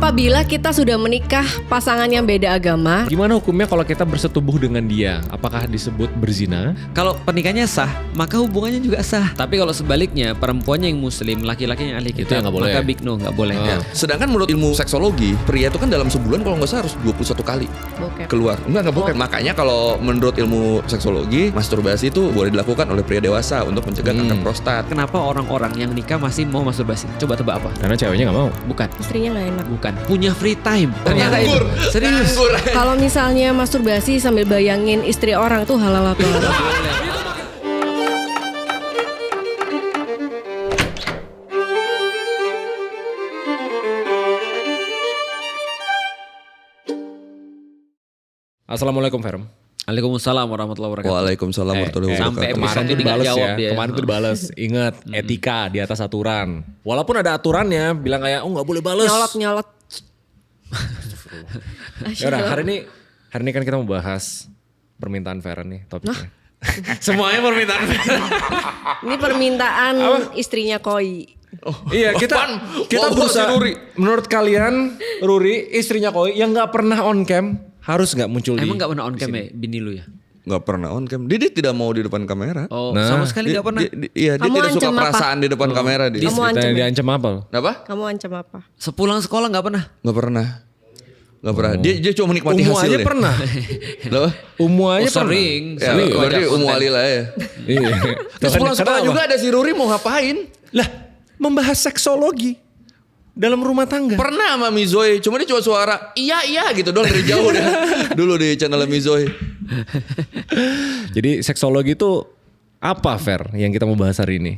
Apabila kita sudah menikah pasangan yang beda agama, Gimana hukumnya kalau kita bersetubuh dengan dia? Apakah disebut berzina? Kalau pernikahannya sah, maka hubungannya juga sah. Tapi kalau sebaliknya, perempuannya yang muslim, laki-lakinya yang ahli Itu kitab, yang nggak boleh. maka big no, nggak boleh. Ah. Ya. Sedangkan menurut ilmu seksologi, pria itu kan dalam sebulan kalau nggak salah harus 21 kali bokep. keluar. Enggak bokep. Makanya kalau menurut ilmu seksologi, masturbasi itu boleh dilakukan oleh pria dewasa untuk mencegah kanker prostat. Kenapa orang-orang yang nikah masih mau masturbasi? Coba tebak apa? Karena ceweknya nggak mau. Bukan. Istrinya nggak enak. Bukan. Punya free time. Ternyata itu. Serius. Kalau misalnya masturbasi sambil bayangin istri orang tuh halal atau haram? Assalamualaikum Ferm. Waalaikumsalam warahmatullahi wabarakatuh. Waalaikumsalam warahmatullahi sampai wabarakatuh. kemarin tuh nggak dibales jawab ya. dia. Kemarin tuh dibales. Ingat, etika di atas aturan. Walaupun ada aturannya, bilang kayak nggak boleh bales. Nyolot. Yaudah, hari ini kan kita mau bahas permintaan Feren nih topiknya. Semuanya permintaan Feren. Ini permintaan istrinya Koi. Iya, kita berusaha. si Ruri. Menurut kalian, Ruri, istrinya Koi yang nggak pernah on cam harus nggak muncul Emang di nggak pernah on cam ya bini lu ya? Nggak pernah on cam. Dia tidak mau di depan kamera. Oh, Nah. sama sekali nggak pernah. Iya, dia Kamu tidak suka ancam apa? perasaan di depan kamera dia. Kamu ancam ya? diancam apa? Kenapa? Kamu ancam apa? Sepulang sekolah nggak pernah. Nggak pernah. Nggak pernah. Dia cuma menikmati Umu hasil aja deh. pernah. Loh? Umu aja Oh, sering. Ya, Sering. berarti Wajah Umu konten. Ali lah ya. Iya. Terus pulang sekolah Kenapa? juga ada si Ruri mau ngapain? Lah, membahas seksologi dalam rumah tangga. Pernah sama Mizoy, cuma dia cuma suara iya gitu doang dari jauh deh. Dulu di channel Mizoy. Jadi seksologi itu apa, Fer, yang kita mau bahas hari ini?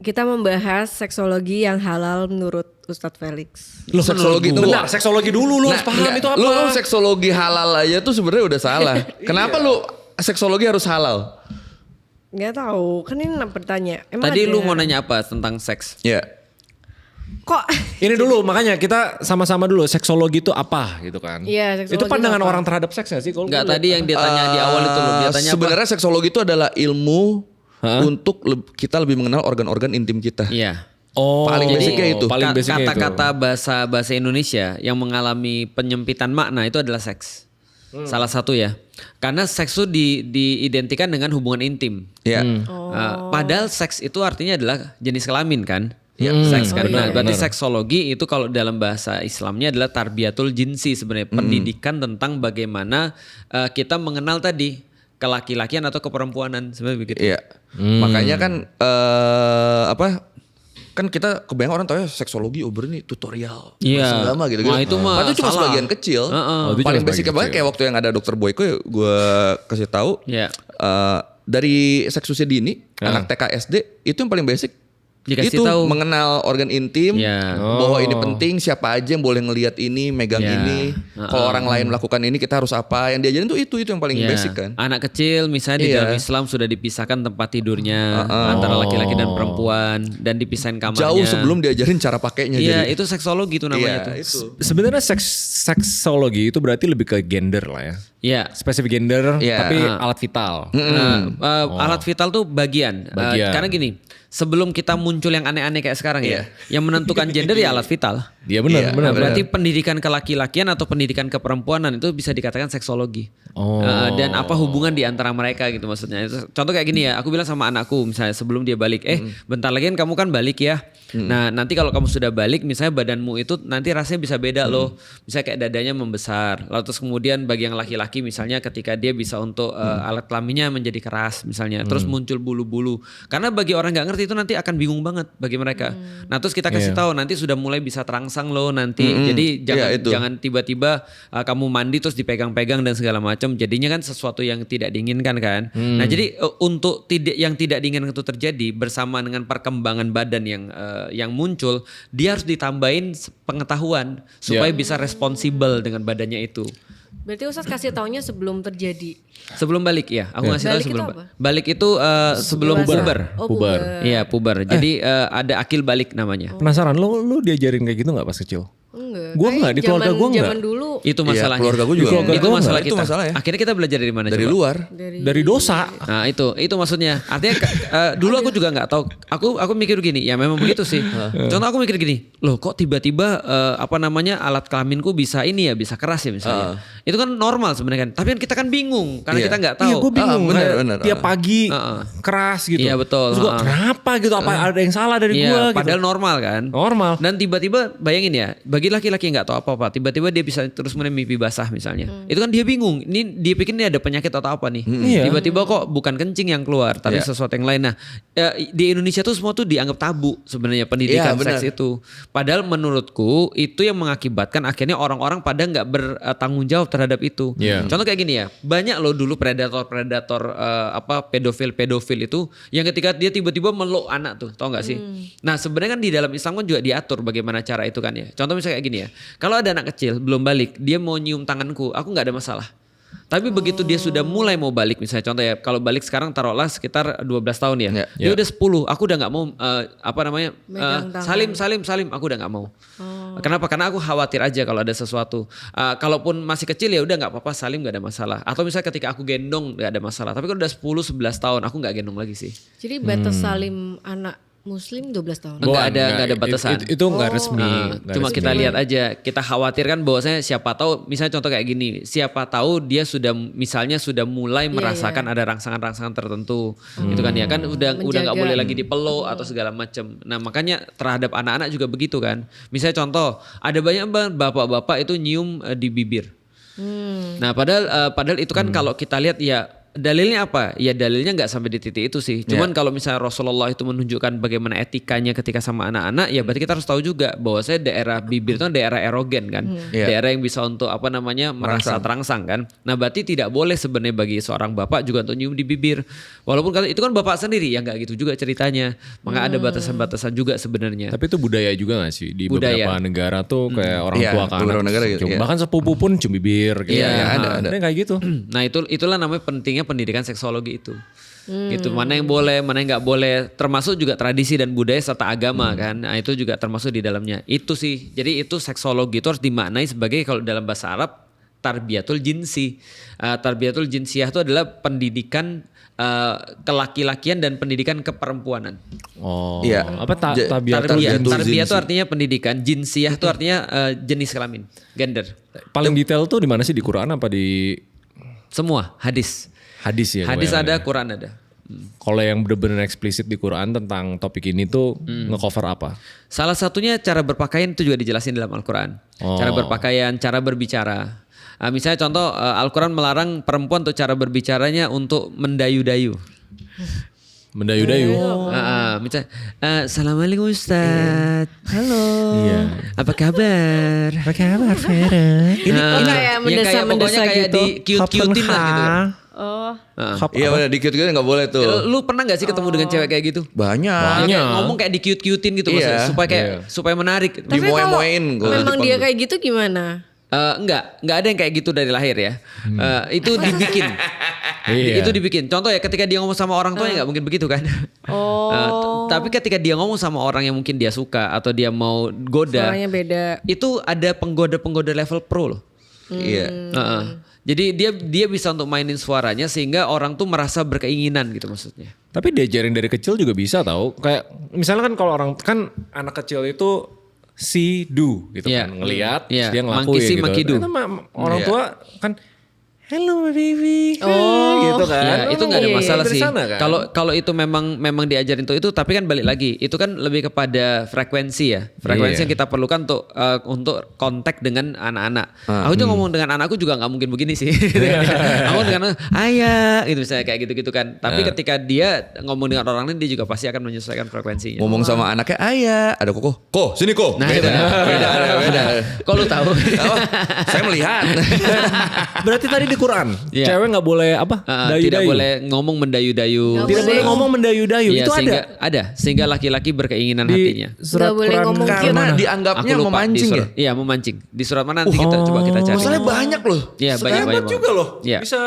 Kita membahas seksologi yang halal menurut Ustadz Felix. Loh, seksologi itu Benar, seksologi dulu lu harus paham enggak, itu apa. Lu seksologi halal aja tuh sebenarnya udah salah. Kenapa lu seksologi harus halal? Nggak tahu, kan ini bertanya. Emang Tadi ada- lu mau nanya apa tentang seks? Ya. Kok? Ini dulu makanya kita sama-sama dulu seksologi itu apa gitu kan. Iya, seksologi itu pandangan itu apa? orang terhadap seks gak sih? Kalau Enggak, gue lihat- tadi yang dia tanya di awal itu loh. Dia tanya apa? Sebenarnya seksologi itu adalah ilmu untuk kita lebih mengenal organ-organ intim kita. Iya. Oh, Paling basicnya itu. Paling basicnya itu. Kata-kata bahasa Indonesia yang mengalami penyempitan makna itu adalah seks. Salah satu ya. Karena seks itu diidentikan dengan hubungan intim. Ya. Padahal seks itu artinya adalah jenis kelamin kan? Ya, Seks kan. benar, Nah, berarti benar. seksologi itu kalau dalam bahasa Islamnya adalah tarbiyatul jinsi sebenarnya. Pendidikan tentang bagaimana kita mengenal tadi kelaki-lakian atau keperempuanan sebenarnya begitu. Iya. Makanya kan kan kita kebanyakan orang tahu ya seksologi ini tutorial Iya. agama gitu. Wah, itu mah Padahal cuma salah. sebagian kecil. Oh, itu Paling cuma basic sebagian banget kecil. kayak waktu yang ada dokter Boyko ya gue kasih tahu. Iya. Dari seks usia dini, anak TK SD itu yang paling basic. Dikasih itu tahu. mengenal organ intim, Iya. bahwa ini penting, siapa aja yang boleh ngelihat ini, megang Iya. ini. Kalau orang lain melakukan ini kita harus apa? Yang diajarin tuh itu yang paling Iya. basic kan. Anak kecil misalnya di Iya. dalam Islam sudah dipisahkan tempat tidurnya antara laki-laki dan perempuan dan dipisahin kamarnya. Jauh sebelum diajarin cara pakainya Iya, jadi. itu seksologi itu namanya tuh. itu. Sebenarnya seksologi itu berarti lebih ke gender lah ya. Iya. Spesifik gender, Iya. tapi alat vital. Alat vital tuh bagian. Bagian. Karena gini, sebelum kita muncul yang aneh-aneh kayak sekarang ya, yang menentukan gender ya alat vital. Dia benar, Iya. benar. Nah, berarti pendidikan kelaki-lakian atau pendidikan keperempuanan itu bisa dikatakan seksologi. Oh. Dan apa hubungan di antara mereka gitu maksudnya. Contoh kayak gini ya, aku bilang sama anakku misalnya sebelum dia balik, bentar lagi kan kamu kan balik ya. Nah nanti kalau kamu sudah balik misalnya badanmu itu nanti rasanya bisa beda loh. Misalnya kayak dadanya membesar. Lalu terus kemudian bagi yang laki-laki misalnya ketika dia bisa untuk alat kelaminnya menjadi keras misalnya. Terus muncul bulu-bulu. Karena bagi orang gak ngerti itu nanti akan bingung banget bagi mereka. Nah terus kita kasih tahu nanti sudah mulai bisa terangsang loh nanti. Jadi Iya, itu. jangan tiba-tiba kamu mandi terus dipegang-pegang dan segala macam. Jadinya kan sesuatu yang tidak diinginkan kan. Nah jadi untuk yang tidak diinginkan itu terjadi bersama dengan perkembangan badan yang muncul, dia harus ditambahin pengetahuan supaya bisa responsibel dengan badannya itu. Berarti Ustadz kasih taunya sebelum terjadi. Sebelum balik ya, aku ngasih tahu Balik sebelum itu apa? balik itu sebelum Dewasa. puber. Oh, Puber. puber. Iya puber. Jadi ada akil balik namanya. Penasaran, lu diajarin kayak gitu nggak pas kecil? Enggak. Gua Kayak enggak, di keluarga gua enggak. Zaman dulu Itu Iya, masalahnya. keluarga gue juga. Di keluarga Itu gua masalah enggak. kita. Itu masalahnya. Akhirnya kita belajar dari mana Dari coba? luar. Dari dosa. Nah itu maksudnya. Artinya dulu aku juga nggak tahu. Aku mikir gini, ya memang begitu sih. Contoh aku mikir gini, loh kok tiba-tiba alat kelaminku bisa ini ya, bisa keras ya misalnya. Itu kan normal sebenarnya kan. Tapi kan kita kan bingung karena Iya. kita nggak tahu. Iya, gue bingung. bener, Kayak bener. Tiap pagi keras gitu. Iya, betul. Terus gue kenapa gitu? Apa ada yang salah dari Iya, gue? padahal gitu. normal kan. Normal. Dan tiba-tiba bayangin ya, bagi laki-laki yang nggak tahu apa-apa, tiba-tiba dia bisa terus mimpi basah misalnya. Itu kan dia bingung. Ini dia pikir ini ada penyakit atau apa nih. Iya. Tiba-tiba kok bukan kencing yang keluar, tapi Iya. sesuatu yang lain. Nah, di Indonesia tuh semua tuh dianggap tabu sebenarnya pendidikan Iya, benar. seks itu. Padahal menurutku itu yang mengakibatkan akhirnya orang-orang pada nggak bertanggung jawab terhadap itu. Iya. Contoh kayak gini ya, banyak loh dulu predator pedofil itu yang ketika dia tiba-tiba meluk anak tuh, tau nggak sih? Nah sebenarnya kan di dalam Islam kan juga diatur bagaimana cara itu kan ya. Contoh misalnya kayak gini ya, kalau ada anak kecil belum balik, dia mau nyium tanganku, aku nggak ada masalah. Tapi begitu dia sudah mulai mau balik, misalnya contoh ya, kalau balik sekarang taruhlah sekitar 12 tahun ya, Ya. dia udah 10, aku udah nggak mau Megang tangan. salim, aku udah nggak mau. Kenapa? Karena aku khawatir aja kalau ada sesuatu. Kalaupun masih kecil ya udah nggak apa-apa, salim nggak ada masalah. Atau misalnya ketika aku gendong nggak ada masalah. Tapi kalau udah 10-11 tahun aku nggak gendong lagi sih. Jadi batas salim anak muslim 12 tahun. Nggak ada batasan. Itu nggak resmi. nggak Cuma resmi. kita lihat aja, kita khawatirkan bahwasanya siapa tahu, misalnya contoh kayak gini, siapa tahu dia sudah misalnya sudah mulai merasakan ada rangsangan-rangsangan tertentu, itu kan ya kan udah nggak Menjaga. boleh lagi dipeluk atau segala macam. Nah makanya terhadap anak-anak juga begitu kan. Misalnya contoh, ada banyak bapak-bapak itu nyium di bibir. Nah padahal itu kan kalau kita lihat ya. Dalilnya apa? Ya dalilnya nggak sampai di titik itu sih. Cuman kalau misalnya Rasulullah itu menunjukkan bagaimana etikanya ketika sama anak-anak, ya berarti kita harus tahu juga bahwa saya daerah bibir itu kan daerah erogen kan, daerah yang bisa untuk merasa terangsang kan. Nah berarti tidak boleh sebenarnya bagi seorang bapak juga untuk nyium di bibir. Walaupun itu kan bapak sendiri ya nggak gitu juga ceritanya. Maka ada batasan-batasan juga sebenarnya. Tapi itu budaya juga gak sih di Budaya. beberapa negara tuh kayak orang Iya, tua ke beberapa anak negara gitu, cium. iya. Bahkan sepupu pun cium bibir gitu. Iya, ada. kayak gitu. Nah itulah namanya pentingnya pendidikan seksologi itu. Gitu, mana yang boleh, mana yang nggak boleh, termasuk juga tradisi dan budaya serta agama kan. Nah itu juga termasuk di dalamnya. Itu sih. Jadi itu seksologi itu harus dimaknai sebagai kalau dalam bahasa Arab tarbiyatul jinsi. Tarbiyatul jinsiyah itu adalah pendidikan kelaki-lakian dan pendidikan keperempuanan. Oh. Iya. Apa tabiatul Tarbiyah jinsi. itu artinya pendidikan, jinsiyah itu artinya jenis kelamin, gender. Paling detail tuh di mana sih, di Quran apa di Semua hadis. hadis ya? Hadis kebanyakan ada, ya? Quran ada. Kalau yang benar-benar eksplisit di Quran tentang topik ini tuh ngecover apa? Salah satunya cara berpakaian itu juga dijelasin dalam Al-Quran. Oh. Cara berpakaian, cara berbicara. Misalnya contoh Al-Quran melarang perempuan untuk cara berbicaranya untuk mendayu-dayu. Mendayu-dayu. Misalnya, Assalamualaikum Ustaz. Halo. Iya. Apa kabar? Apa kabar Vera? kayak mendesa-mendesa pokoknya kayak gitu. di cute-cutein lah gitu kan. Oh. Iya benar, dikit-dikit nggak boleh tuh. Lu pernah gak sih ketemu dengan cewek kayak gitu? Banyak. Kayak ngomong kayak di cute-cutein gitu maksudnya, Iya. supaya menarik. Tapi kalau Dimoe-moein kalau memang Jepang dia tuh. kayak gitu gimana? Enggak ada yang kayak gitu dari lahir ya. Itu dibikin. Iya. Itu dibikin. Contoh ya ketika dia ngomong sama orang tuanya nggak mungkin begitu kan. Tapi ketika dia ngomong sama orang yang mungkin dia suka atau dia mau goda, Suaranya beda. itu ada penggoda-penggoda level pro loh. Iya. Jadi dia bisa untuk mainin suaranya sehingga orang tuh merasa berkeinginan gitu maksudnya. Tapi diajarin dari kecil juga bisa tahu. Kayak misalnya kan kalau orang kan anak kecil itu see do gitu Iya. kan, ngelihat Iya. terus dia ngelakuin Monkey see, gitu. monkey do. Ternyata orang Iya. tua kan hello my baby. Oh. gitu kan. Ya, itu nggak ada iya, masalah dari sih. sana kan? Kalau itu memang diajarin tuh itu, tapi kan balik lagi, itu kan lebih kepada frekuensi ya. Frekuensi Iya. yang kita perlukan untuk kontak dengan anak-anak. Aku tuh ngomong dengan anakku juga nggak mungkin begini sih. Aku dengan ayah gitu misalnya kayak gitu-gitu kan. Tapi ketika dia ngomong dengan orang lain, dia juga pasti akan menyesuaikan frekuensinya. Ngomong sama anaknya, ayah, ada kok, sini kok. Nah, beda, itu beda. Kok lu tahu? Oh, saya melihat. Berarti tadi di Quran Iya. cewek nggak boleh apa? Dayu-dayu. Tidak boleh ngomong mendayu-dayu. Tidak boleh ngomong mendayu-dayu. Iya, Itu sehingga laki-laki berkeinginan di hatinya. surat Nggak boleh Quran ngomong mana? Karena dianggapnya Aku lupa, memancing di ya. surat, iya memancing. Di surat mana nanti kita coba kita cari. Masalahnya banyak loh. Iya banyak Hebat banget. juga loh. Iya. Bisa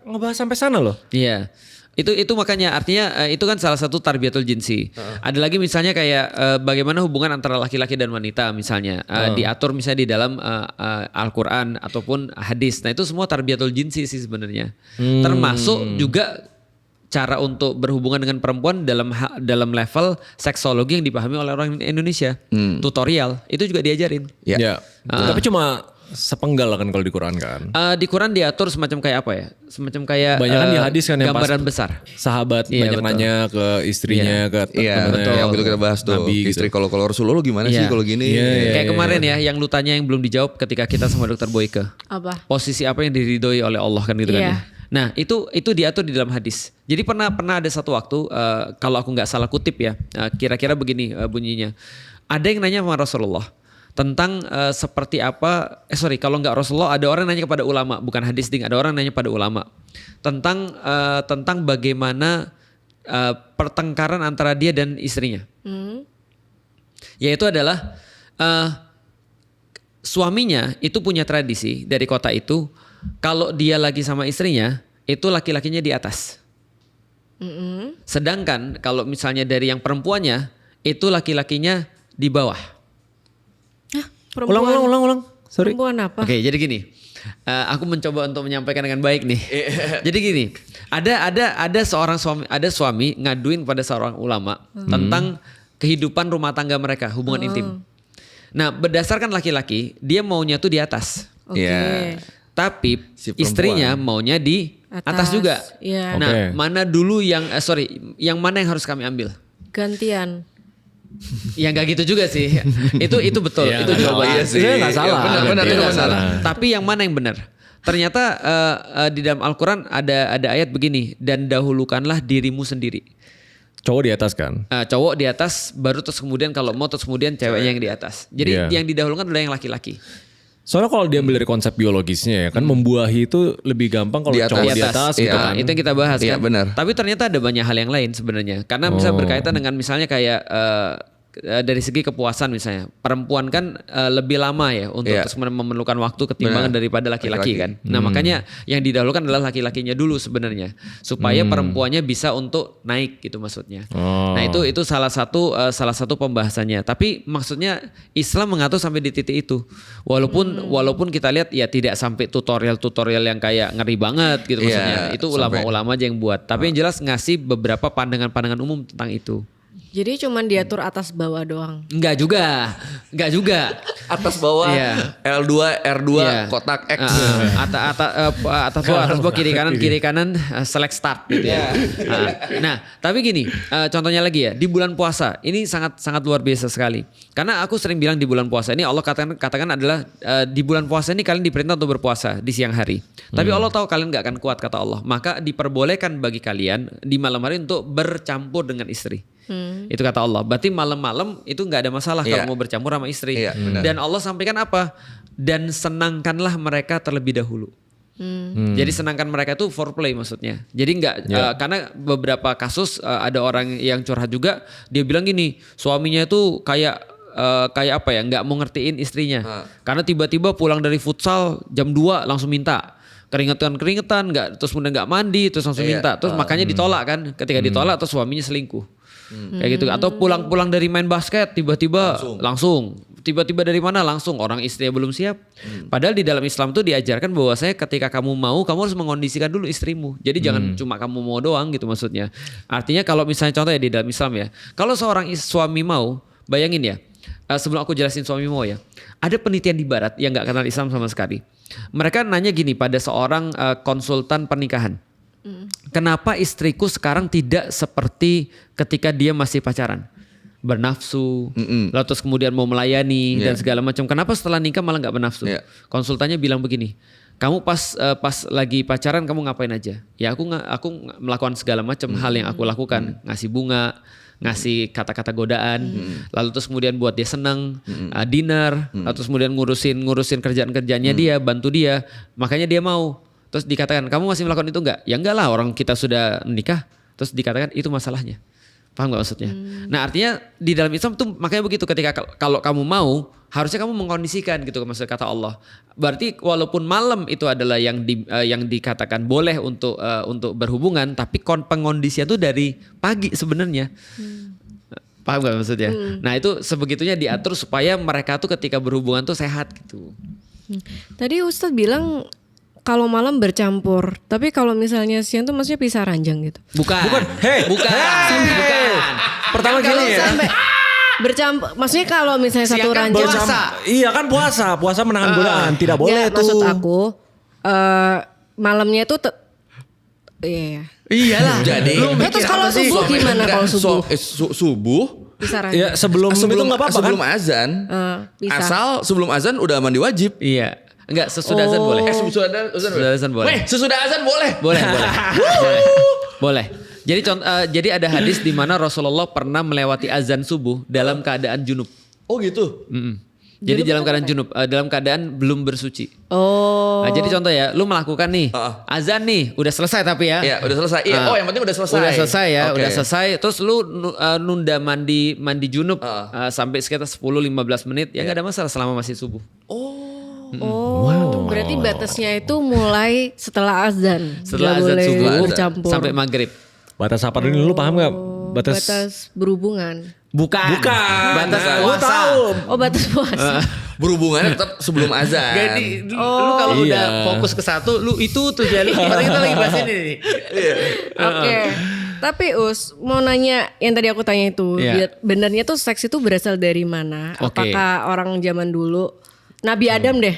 ngebahas sampai sana loh. Iya. Itu makanya artinya itu kan salah satu tarbiyatul jinsi. Ada lagi misalnya kayak bagaimana hubungan antara laki-laki dan wanita misalnya diatur misalnya di dalam Al-Qur'an ataupun hadis. Nah, itu semua tarbiyatul jinsi sih sebenarnya. Termasuk juga cara untuk berhubungan dengan perempuan dalam level seksologi yang dipahami oleh orang Indonesia. Tutorial itu juga diajarin. Ya. Ya. Tapi cuma sepenggal kan kalau di Quran kan. Di Quran diatur semacam kayak apa ya? Semacam kayak Banyak kan di hadis kan yang gambaran pas besar. Sahabat Iya, banyak betul. nanya ke istrinya, ke Iya, temennya yang waktu itu kita bahas tuh. Nabi Istri gitu. kalau Rasulullah lu gimana sih Iya. kalau gini? Kayak kemarin ya yang lu tanya yang belum dijawab ketika kita sama Dokter Boyke. Apa? Posisi apa yang diridhoi oleh Allah kan gitu kan Iya. ya. Nah itu diatur di dalam hadis. Jadi pernah ada satu waktu kalau aku nggak salah kutip ya kira-kira begini bunyinya. Ada yang nanya sama Rasulullah tentang seperti apa. Kalau nggak Rasulullah ada orang nanya kepada ulama, bukan hadis ding. Ada orang nanya pada ulama tentang bagaimana pertengkaran antara dia dan istrinya. Yaitu adalah suaminya itu punya tradisi dari kota itu. Kalau dia lagi sama istrinya, itu laki-lakinya di atas. Sedangkan kalau misalnya dari yang perempuannya, itu laki-lakinya di bawah. Hah, perempuan. Ulang. Sorry. Perempuan apa? Oke, jadi gini. Aku mencoba untuk menyampaikan dengan baik nih. Jadi gini, ada seorang suami ngaduin pada seorang ulama tentang kehidupan rumah tangga mereka, hubungan intim. Nah, berdasarkan laki-laki, dia maunya tuh di atas. Oke. Iya. Tapi Si perempuan. istrinya maunya di atas juga. Iya. Nah, Oke. mana dulu yang yang mana yang harus kami ambil? Gantian. Ya nggak gitu juga sih. Itu betul. Iya, itu nggak jawabannya. salah. Sebenarnya nggak salah. Benar, Itu itu nggak benar. Tapi yang mana yang benar? Ternyata di dalam Al-Quran ada ayat begini, dan dahulukanlah dirimu sendiri. Cowok di atas kan. Cowok di atas, baru terus kemudian kalau mau terus kemudian ceweknya yang di atas. Jadi Iya. yang didahulukan adalah yang laki-laki. Soalnya kalau diambil dari konsep biologisnya ya kan membuahi itu lebih gampang kalau Di atas. cowok Di di atas gitu Iya. kan. Itu yang kita bahas Iya, kan. benar. Tapi ternyata ada banyak hal yang lain sebenarnya. Karena bisa berkaitan dengan misalnya kayak dari segi kepuasan misalnya. Perempuan kan lebih lama ya untuk Iya. terus memerlukan waktu ketimbangan Benar. daripada laki-laki Laki-laki. kan. Nah makanya yang didahulukan adalah laki-lakinya dulu sebenarnya. Supaya perempuannya bisa untuk naik gitu maksudnya. Nah itu salah satu pembahasannya. Tapi maksudnya Islam mengatur sampai di titik itu. Walaupun kita lihat ya tidak sampai tutorial yang kayak ngeri banget gitu Iya, maksudnya. Itu sampai- ulama-ulama aja yang buat. Tapi yang jelas ngasih beberapa pandangan-pandangan umum tentang itu. Jadi cuman diatur atas bawah doang. Enggak juga. Atas bawah Iya. L2 R2 Iya. kotak X. Atas bawah kiri kanan select start gitu ya. Nah, tapi gini, contohnya lagi ya di bulan puasa ini sangat sangat luar biasa sekali. Karena aku sering bilang di bulan puasa ini Allah katakan adalah di bulan puasa ini kalian diperintah untuk berpuasa di siang hari. Tapi Allah tahu kalian nggak akan kuat kata Allah. Maka diperbolehkan bagi kalian di malam hari untuk bercampur dengan istri. Itu kata Allah. Berarti malam-malam itu nggak ada masalah Iya. kalau mau bercampur sama istri. Iya, benar. Dan Allah sampaikan apa? Dan senangkanlah mereka terlebih dahulu. Jadi senangkan mereka itu foreplay maksudnya. Jadi nggak karena beberapa kasus ada orang yang curhat juga. Dia bilang gini, suaminya itu kayak apa ya? Nggak mau ngertiin istrinya. Karena tiba-tiba pulang dari futsal jam 2 langsung minta. Keringetan nggak, terus kemudian nggak mandi, terus langsung Iya. minta. Terus makanya ditolak kan. Ketika ditolak terus suaminya selingkuh. Kayak gitu. Atau pulang dari main basket tiba-tiba langsung. Tiba-tiba dari mana langsung, orang istrinya belum siap. Padahal di dalam Islam tuh diajarkan bahwasanya ketika kamu mau, kamu harus mengondisikan dulu istrimu. Jadi jangan cuma kamu mau doang gitu maksudnya. Artinya kalau misalnya contoh ya di dalam Islam ya, kalau seorang suami mau, bayangin ya, sebelum aku jelasin suami mau ya, ada penelitian di Barat yang nggak kenal Islam sama sekali. Mereka nanya gini pada seorang konsultan pernikahan. Kenapa istriku sekarang tidak seperti ketika dia masih pacaran? Bernafsu, lalu terus kemudian mau melayani dan segala macam. Kenapa setelah nikah malah nggak bernafsu? Iya. Konsultannya bilang begini, kamu pas lagi pacaran kamu ngapain aja? Ya aku melakukan segala macam hal yang aku lakukan, ngasih bunga, ngasih kata-kata godaan, lalu terus kemudian buat dia senang, dinner, lalu terus kemudian ngurusin kerjaan-kerjaannya dia, bantu dia, makanya dia mau. Terus dikatakan kamu masih melakukan itu enggak? Ya enggak lah, orang kita sudah menikah. Terus dikatakan itu masalahnya. Paham gak maksudnya? Nah artinya di dalam Islam tuh makanya begitu, ketika kalau kamu mau harusnya kamu mengkondisikan gitu, maksud kata Allah. Berarti walaupun malam itu adalah yang dikatakan boleh untuk berhubungan, tapi pengondisian tuh dari pagi sebenarnya. Paham gak maksudnya? Nah itu sebegitunya diatur supaya mereka tuh ketika berhubungan tuh sehat gitu. Tadi Ustadz bilang kalau malam bercampur, tapi kalau misalnya siang tuh maksudnya pisah ranjang gitu. Bukan. Hey. Bukan. Pertama Kalau gini ya. sampai bercampur, maksudnya kalau misalnya Siang satu kan ranjang. puasa. Iya kan puasa menahan godaan, tidak boleh Nggak, tuh. maksud aku malamnya tuh iya. Iyalah. Jadi Ya, terus kalau subuh gimana kalau subuh? Subuh Pisah ranjang. Ya sebelum itu nggak apa-apa kan? sebelum azan. Pisah. Asal sebelum azan udah mandi wajib. Iya. Enggak, sesudah azan boleh. Sesudah azan boleh. Weh, sesudah azan boleh. Boleh. Boleh. Jadi jadi ada hadis di mana Rasulullah pernah melewati azan subuh dalam keadaan junub. Oh gitu. Jadi dalam keadaan junub, dalam keadaan belum bersuci. Oh. Nah, jadi contoh ya, lu melakukan nih azan nih, udah selesai tapi ya. Iya, udah selesai. Iya, yang penting udah selesai. Udah selesai ya, Oke. udah selesai. Terus lu nunda mandi junub sampai sekitar 10-15 menit, ya nggak ada masalah selama masih subuh. Berarti batasnya itu mulai setelah azan. Setelah Nggak azan boleh subuh bercampur. sampai maghrib. Batas apa dulu lu paham nggak? Batas berhubungan. Bukan. Batas Gua puasa. tahu. Oh, batas puasa. Berhubungannya tetap sebelum azan. Jadi lu kalau udah fokus ke satu, lu itu tuh jadi kita lagi bahas ini nih. Oke. Tapi mau nanya yang tadi aku tanya itu, Iya. benernya tuh seks itu berasal dari mana? Oke. Apakah orang zaman dulu Nabi Adam deh.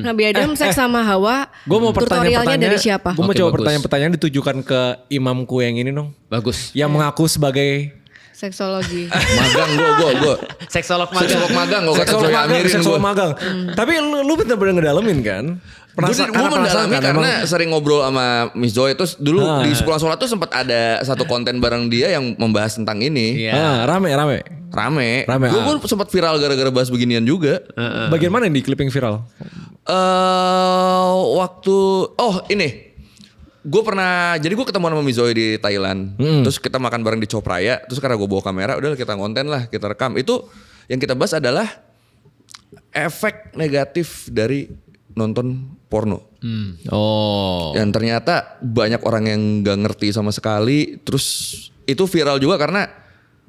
Nabi Adam seks sama Hawa. Gue mau tutorialnya dari siapa? Gue mau Oke, coba bagus. pertanyaan-pertanyaan ditujukan ke imamku yang ini dong. Bagus. Yang mengaku sebagai Seksologi. Magang gue. Seksolog Seksolog magang gue kata seksual Joy magang, Amirin seksual gue. magang. Tapi lu bener-bener ngedalemin kan? Gue mendalami karena sering ngobrol sama Miss Joy. Terus dulu di Sepulang Sholat tuh sempat ada satu konten bareng dia yang membahas tentang ini. Iya. rame. Rame. Rame, Gue pun sempat viral gara-gara bahas beginian juga. Bagian mana yang di clipping viral? Ini. Gue pernah, jadi gue ketemu sama Miss Joy di Thailand. Terus kita makan bareng di Chop Raya. Terus karena gue bawa kamera, udah kita konten lah, kita rekam. Itu yang kita bahas adalah efek negatif dari nonton porno. Oh. Dan ternyata banyak orang yang gak ngerti sama sekali. Terus itu viral juga karena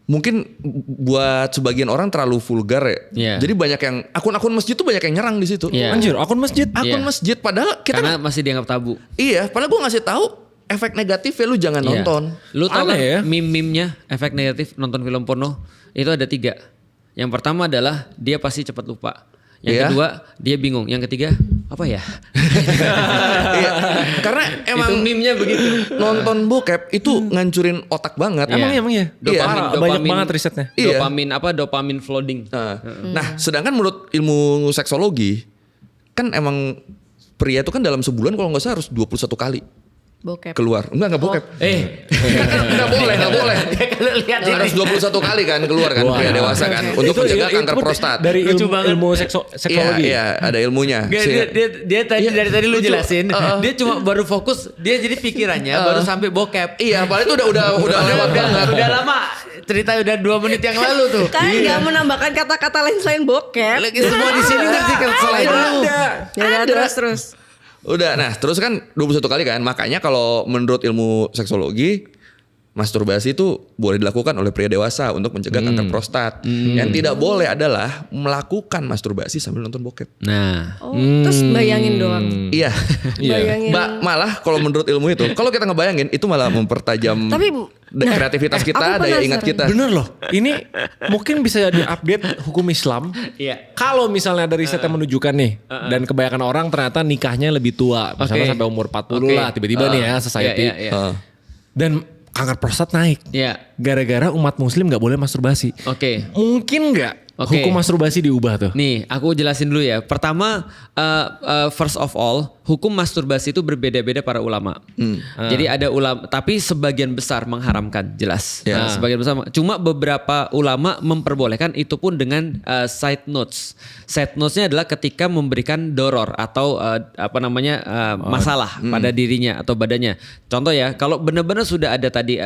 mungkin buat sebagian orang terlalu vulgar ya. Iya. Jadi banyak yang akun-akun masjid tuh banyak yang nyerang di situ. Iya. Anjir, akun masjid. Akun Iya. masjid padahal kita Karena masih dianggap tabu. iya, padahal gue ngasih tahu efek negatifnya lu jangan Iya. nonton. Lu tau kan Aneh ya? meme-nya efek negatif nonton film porno itu ada 3. Yang pertama adalah dia pasti cepat lupa. Yang Iya. kedua dia bingung. Yang ketiga apa ya? Iya. Karena emang Itu meme-nya begitu. nonton bokep itu ngancurin otak banget. Iya. Emang ya? Iya. Banyak banget risetnya. Iya. Dopamin flooding. Nah, sedangkan menurut ilmu seksologi kan emang pria itu kan dalam sebulan kalau nggak salah harus 21 kali Bokep. keluar. Enggak bokep. Enggak boleh. Kalau lihat Harus 21 kali kan keluar kan Wah. pria dewasa kan untuk Itu- menjaga itu kanker prostat. Dari Lucu ilmu, banget. ilmu seksologi. Iya, ada ilmunya. Nggak, Si- dia tadi Iya, dari tadi lu lucu. jelasin, dia cuma baru fokus, dia jadi pikirannya baru sampai bokep. Iya, padahal itu udah lewat banget. Udah lama, cerita udah 2 menit yang lalu tuh. Kan nggak menambahkan kata-kata lain selain bokep. Lagi semua di sini ngerti kan selain lu. Ya terus. Udah, nah terus kan 21 kali kan. Makanya kalau menurut ilmu seksologi, masturbasi itu boleh dilakukan oleh pria dewasa untuk mencegah kanker prostat. Yang tidak boleh adalah melakukan masturbasi sambil nonton bokep. Nah, Terus bayangin doang. Iya. Bayangin. Malah kalau menurut ilmu itu, kalau kita ngebayangin itu malah mempertajam Tapi kreativitas kita, aku daya ingat penasaran. kita. Bener loh. Ini mungkin bisa diupdate hukum Islam. iya. Kalau misalnya ada riset yang menunjukkan nih, dan kebanyakan orang ternyata nikahnya lebih tua, misalnya Oke. sampai umur 40 Oke. lah, tiba-tiba nih ya society. Iya. Dan kanker prostat naik. Iya. Gara-gara umat muslim gak boleh masturbasi. Oke. Mungkin nggak Oke. hukum masturbasi diubah tuh? Nih, aku jelasin dulu ya. Pertama, first of all, hukum masturbasi itu berbeda-beda para ulama. Jadi ada ulama, tapi sebagian besar mengharamkan, jelas. Ya. Sebagian besar. Cuma beberapa ulama memperbolehkan, itu pun dengan side notes. Side notesnya adalah ketika memberikan doror atau masalah pada dirinya atau badannya. Contoh ya, kalau benar-benar sudah ada tadi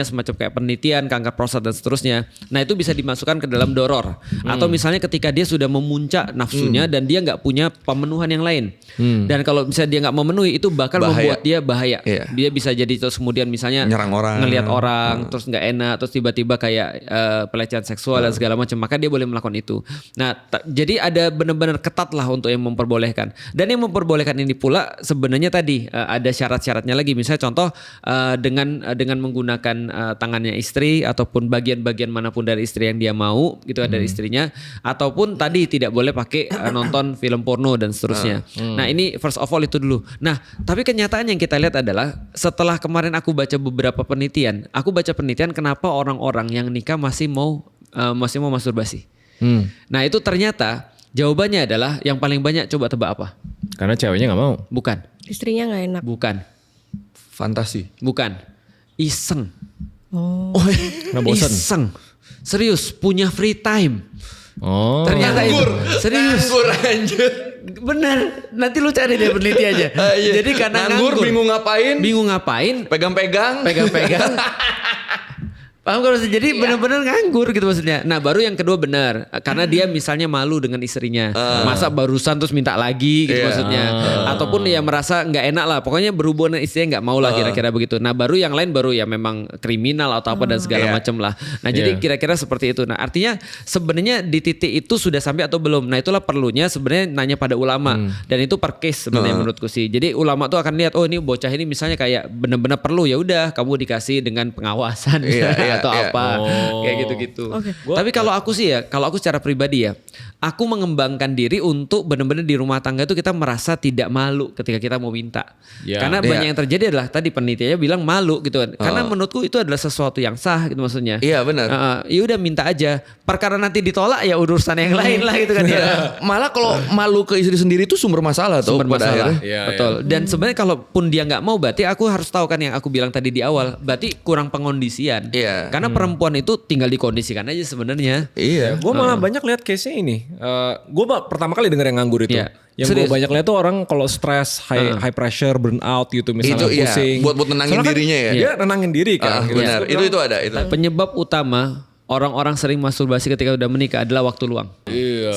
semacam kayak penelitian kanker prostat dan seterusnya. Nah itu bisa dimasukkan ke dalam doror. Atau misalnya ketika dia sudah memuncak nafsunya dan dia nggak punya pemenuhan yang lain. Dan kalau misalnya dia nggak memenuhi, itu bahkan membuat dia bahaya. Iya. Dia bisa jadi terus kemudian misalnya Nyerang orang. ngelihat orang terus nggak enak, terus tiba-tiba kayak pelecehan seksual dan segala macam, maka dia boleh melakukan itu. Nah jadi ada benar-benar ketat lah untuk yang memperbolehkan. Dan yang memperbolehkan ini pula sebenarnya tadi ada syarat-syaratnya lagi. Misalnya contoh dengan menggunakan tangannya istri ataupun bagian-bagian manapun dari istri yang dia mau gitu dari istrinya, ataupun tadi tidak boleh pakai nonton film porno dan seterusnya. Nah ini first of all itu dulu. Nah tapi kenyataan yang kita lihat adalah setelah kemarin aku baca beberapa penelitian, kenapa orang-orang yang nikah masih mau masturbasi. Nah itu ternyata jawabannya adalah yang paling banyak, coba tebak apa? Karena ceweknya nggak mau. Bukan. Istrinya nggak enak. Bukan. Fantasi. Bukan. Iseng. Karena bosen. Iseng. Serius, punya free time. Oh. Ternyata Nganggur. itu. Serius. Nganggur anjir. Bener. Nanti lu cari deh peneliti aja. Iya. Jadi karena nganggur, bingung ngapain. Bingung ngapain. Pegang-pegang. Pegang-pegang. Paham kan maksudnya? Jadi benar-benar nganggur gitu maksudnya. Nah baru yang kedua benar. Karena dia misalnya malu dengan istrinya. Masa barusan terus minta lagi gitu maksudnya. Ataupun ya merasa nggak enak lah. Pokoknya berhubungan dengan istrinya nggak mau lah kira-kira begitu. Nah baru yang lain baru ya memang kriminal atau apa dan segala macam lah. Nah jadi kira-kira seperti itu. Nah artinya sebenarnya di titik itu sudah sampai atau belum. Nah itulah perlunya sebenarnya nanya pada ulama. Dan itu per case sebenarnya menurutku sih. Jadi ulama tuh akan lihat, oh ini bocah ini misalnya kayak benar-benar perlu, ya udah kamu dikasih dengan pengawasan. Atau apa kayak gitu-gitu. Tapi kalau aku sih ya, kalau aku secara pribadi ya, aku mengembangkan diri untuk benar-benar di rumah tangga itu kita merasa tidak malu ketika kita mau minta. Karena banyak yang terjadi adalah tadi penelitiannya bilang malu gitu kan. Karena menurutku itu adalah sesuatu yang sah gitu maksudnya. Iya benar. Ya udah minta aja. Perkara nanti ditolak ya urusan yang lain lah gitu kan ya. Malah kalau malu ke istri sendiri itu sumber masalah tuh Sumber pada masalah. akhirnya. Betul. Dan sebenarnya kalaupun dia nggak mau, berarti aku harus tahu kan yang aku bilang tadi di awal, berarti kurang pengondisian. Iya. Karena perempuan itu tinggal dikondisikan aja sebenarnya. Iya. Gue malah banyak lihat case-nya ini. Gue pertama kali denger yang nganggur itu. Iya. Yang gue Serius? banyak lihat tuh orang kalau stres, high pressure, burn out gitu misalnya Itu iya, pusing. buat nenangin Soalnya kan dirinya ya. Dia nenangin diri kan. gitu. Benar. Terus Itu ada itu. Penyebab utama orang-orang sering masturbasi ketika udah menikah adalah waktu luang.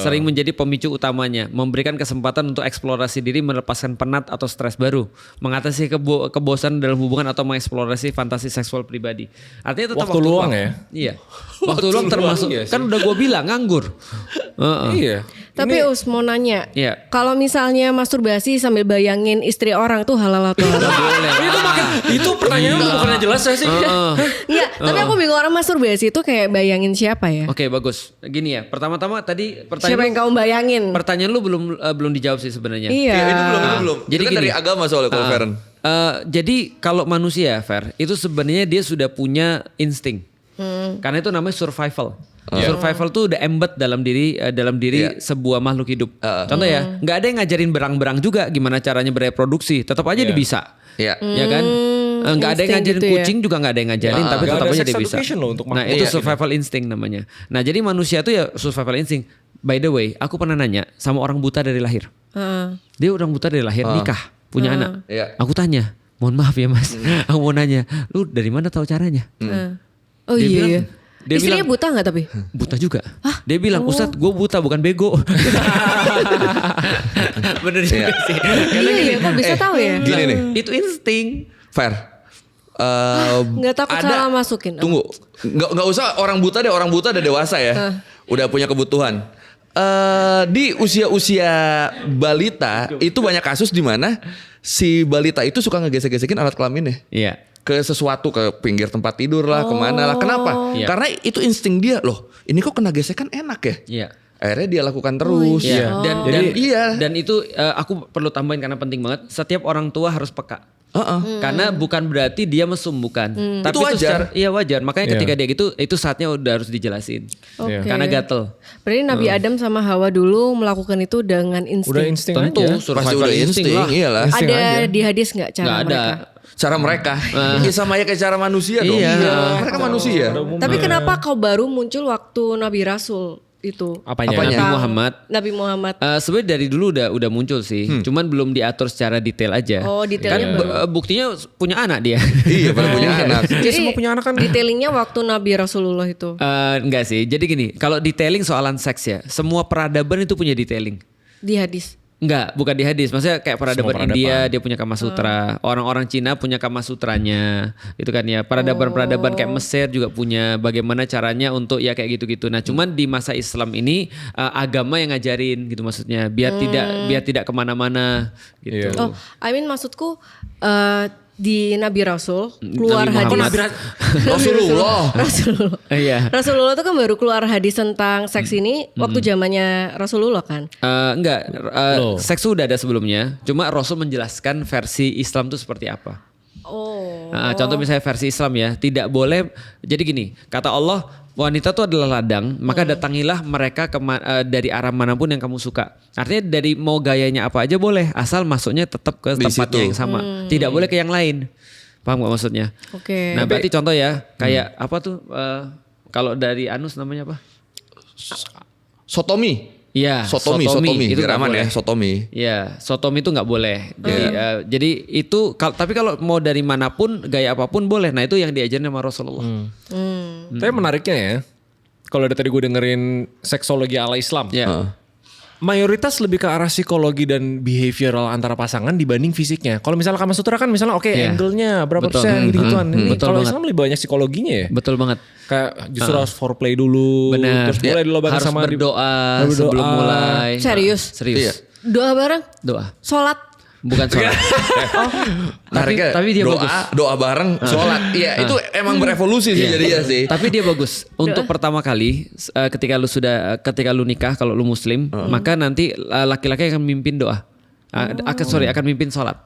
Sering menjadi pemicu utamanya, memberikan kesempatan untuk eksplorasi diri, melepaskan penat atau stres baru, mengatasi kebosanan dalam hubungan atau mengeksplorasi fantasi seksual pribadi. Artinya tetap Waktu luang ya? Iya. Waktu luang termasuk iya sih. kan udah gue bilang nganggur. Iya. Tapi Us mau nanya, Iya. kalau misalnya masturbasi sambil bayangin istri orang tuh halal atau haram? Boleh. Itu pertanyaannya bukannya jelas ya sih? Enggak, tapi aku bingung orang masturbasi itu kayak bayangin siapa ya? Oke, bagus. Gini ya. Pertama-tama tadi Siapa yang kamu bayangin? pertanyaan lu belum dijawab sih sebenarnya. Iya. Itu belum. Jadi Itu kan gini. dari agama soalnya kalau Feren. Jadi kalau manusia, Fer, itu sebenarnya dia sudah punya insting. Karena itu namanya survival. Survival tuh udah embed dalam diri sebuah makhluk hidup. Contoh ya, nggak ada yang ngajarin berang-berang juga gimana caranya bereproduksi. Tetap aja dia bisa. Iya. Ya kan? Nggak ada yang insting ngajarin gitu ya. kucing juga nggak ada yang ngajarin, tapi Nggak tetap ada aja sex dia bisa. education loh untuk Nah makhluk. itu Iya. survival instinct namanya. Nah jadi manusia tuh ya survival instinct. By the way, aku pernah nanya sama orang buta dari lahir. Dia orang buta dari lahir, nikah, punya anak. Iya. Aku tanya, mohon maaf ya mas, aku mau nanya, lu dari mana tahu caranya? Oh Dia iya. bilang- Iya. dia Istrinya bilang- buta nggak tapi? Buta juga. Dia bilang, Ustadz gue buta bukan bego. Bener juga sih. Karena Iya, kok bisa tahu ya? Gini nih. itu insting. Fair. Nggak takut salah masukin. Tunggu, nggak usah orang buta deh, orang buta udah dewasa ya, udah punya kebutuhan. Di usia-usia balita itu banyak kasus di mana si balita itu suka ngegesek-gesekin alat kelaminnya Iya. ke sesuatu, ke pinggir tempat tidur lah, kemana lah. Kenapa? Iya. Karena itu insting dia loh. Ini kok kena gesekan enak ya? Iya. Akhirnya dia lakukan terus. Iya. Dan Jadi, iya. dan itu aku perlu tambahin karena penting banget. Setiap orang tua harus peka. Karena bukan berarti dia mesum, bukan. Tapi Itu wajar. iya wajar. Makanya Iya. ketika dia gitu, itu saatnya udah harus dijelasin. Oke. Karena gatel. Berarti Nabi Adam sama Hawa dulu melakukan itu dengan insting. Udah insting Tentu aja. Pasti survival udah insting lah. iyalah. Insting Ada aja. di hadis nggak cara Nggak ada. mereka? Cara mereka, ya sama ya kayak cara manusia dong. Iya. Mereka manusia. Tapi kenapa kau baru muncul waktu Nabi Rasul itu? Apanya? Nabi Tentang Muhammad. Nabi Muhammad. Sebenarnya dari dulu udah muncul sih, cuman belum diatur secara detail aja. Oh, detailnya kan baru. buktinya punya anak dia. Iya, pada punya anak. Jadi semua punya anak kan. detailingnya waktu Nabi Rasulullah itu Enggak sih. Jadi gini, kalau detailing soalan seks ya, semua peradaban itu punya detailing. di hadis. Enggak, bukan di hadis. Maksudnya kayak peradaban Semua India dia punya Kama Sutra, orang-orang Cina punya Kama Sutranya, itu kan ya. Peradaban-peradaban kayak Mesir juga punya bagaimana caranya untuk ya kayak gitu-gitu. Nah, cuman di masa Islam ini agama yang ngajarin gitu maksudnya, biar tidak kemana-mana gitu. Iya. Oh, I mean maksudku di Nabi Rasul keluar Nabi hadis. Muhammad. Rasulullah. Rasulullah. Iya. Rasulullah itu kan baru keluar hadis tentang seks ini waktu zamannya Rasulullah kan. Enggak, Loh. seks udah ada sebelumnya. Cuma Rasul menjelaskan versi Islam itu seperti apa. Oh. Contoh misalnya versi Islam ya, tidak boleh. Jadi gini, kata Allah, wanita itu adalah ladang, maka datangilah mereka dari arah manapun yang kamu suka. Artinya dari mau gayanya apa aja boleh, asal masuknya tetap ke Di tempatnya situ. yang sama. Tidak boleh ke yang lain. Paham gak maksudnya? Oke. Nah, berarti contoh ya, kayak apa tuh? Kalau dari anus namanya apa? Sotomi. Iya, Sotomi. itu Biar nggak aman boleh. ya, sotomi. Iya, sotomi itu nggak boleh. Jadi itu tapi kalau mau dari manapun gaya apapun boleh. Nah itu yang diajarin sama Rasulullah. Tapi menariknya ya, kalau dari tadi gue dengerin seksologi ala Islam, Ya. mayoritas lebih ke arah psikologi dan behavioral antara pasangan dibanding fisiknya. Kalau misalnya Kama Sutra kan misalnya oke, Iya. angle-nya berapa Betul. persen gitu-gituan. Ini Betul kalau banget. Islam lebih banyak psikologinya ya. Betul banget. Kayak justru harus foreplay dulu, Benar. terus mulai dulu bareng Harus sama berdoa berdoa. sebelum mulai. Serius? Serius. Iya. Doa bareng, Doa. sholat. Bukan sholat. Nariknya tapi dia doa, bagus. doa bareng, sholat. Iya, itu emang berevolusi sih jadinya sih. Tapi dia bagus. Untuk pertama kali ketika lu nikah kalau lu muslim, maka nanti laki-laki akan mimpin doa. Akan mimpin sholat.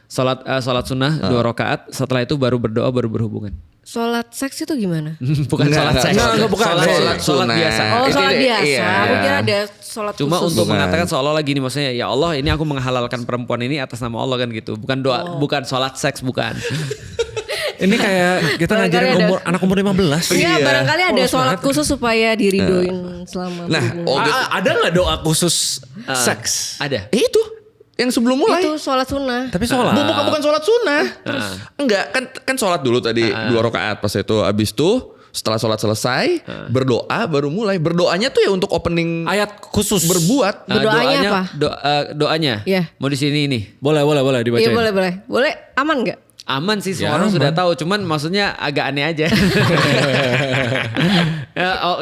Sholat sunnah 2 rakaat, setelah itu baru berdoa baru berhubungan. Sholat seks itu gimana? Bukan sholat seks. Enggak, bukan. Sholat Sunnah. biasa. Oh, Itu sholat deh, biasa. iya. Aku kira ada sholat Cuma khusus. untuk Bukan. mengatakan seolah-olah gini, maksudnya ya Allah ini aku menghalalkan perempuan ini atas nama Allah kan gitu. Bukan doa, bukan sholat seks, bukan. Ini kayak kita Barangkali ngajarin ada- anak umur 15. Iya, barangkali ada Polos sholat banget. khusus supaya diridoin selama Nah, berhubungan. Ada nggak doa khusus seks? Ada. Itu yang sebelum mulai. Itu sholat sunnah. Tapi sholat. Bukan sholat sunnah. Terus enggak kan sholat dulu tadi 2 rakaat pas itu habis itu setelah sholat selesai berdoa baru mulai. Berdoanya tuh ya untuk opening Ayat khusus. berbuat. Berdoanya apa? Doanya. Iya. Mau di sini nih. Boleh dibacain. Iya boleh. Boleh, aman nggak? Aman sih, semua Ya, orang aman. sudah tahu. Cuman maksudnya agak aneh aja.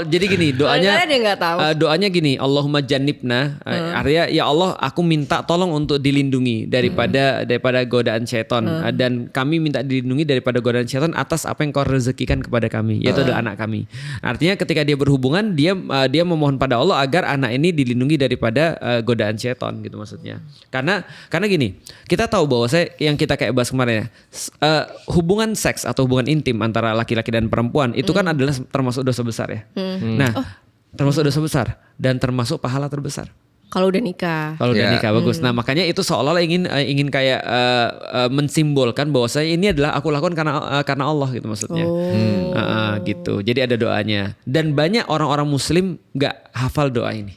Jadi gini, doanya Barangkali ada yang nggak tahu. doanya gini, Allahumma jannibna. Artinya ya Allah, aku minta tolong untuk dilindungi daripada godaan syaitan. Dan kami minta dilindungi daripada godaan syaitan atas apa yang kau rezekikan kepada kami, yaitu adalah anak kami. Artinya ketika dia berhubungan, dia memohon pada Allah agar anak ini dilindungi daripada godaan syaitan gitu maksudnya. Karena gini, kita tahu bahwa yang kita kayak bahas kemarin ya, hubungan seks atau hubungan intim antara laki-laki dan perempuan itu kan adalah termasuk dosa besar ya. Nah, termasuk dosa besar dan termasuk pahala terbesar. Kalau udah nikah. Kalau udah Ya. nikah bagus. Nah, makanya itu seolah-olah ingin kayak mensimbolkan bahwa saya ini adalah aku lakukan karena Allah gitu maksudnya. Gitu. Jadi ada doanya. Dan banyak orang-orang muslim nggak hafal doa ini.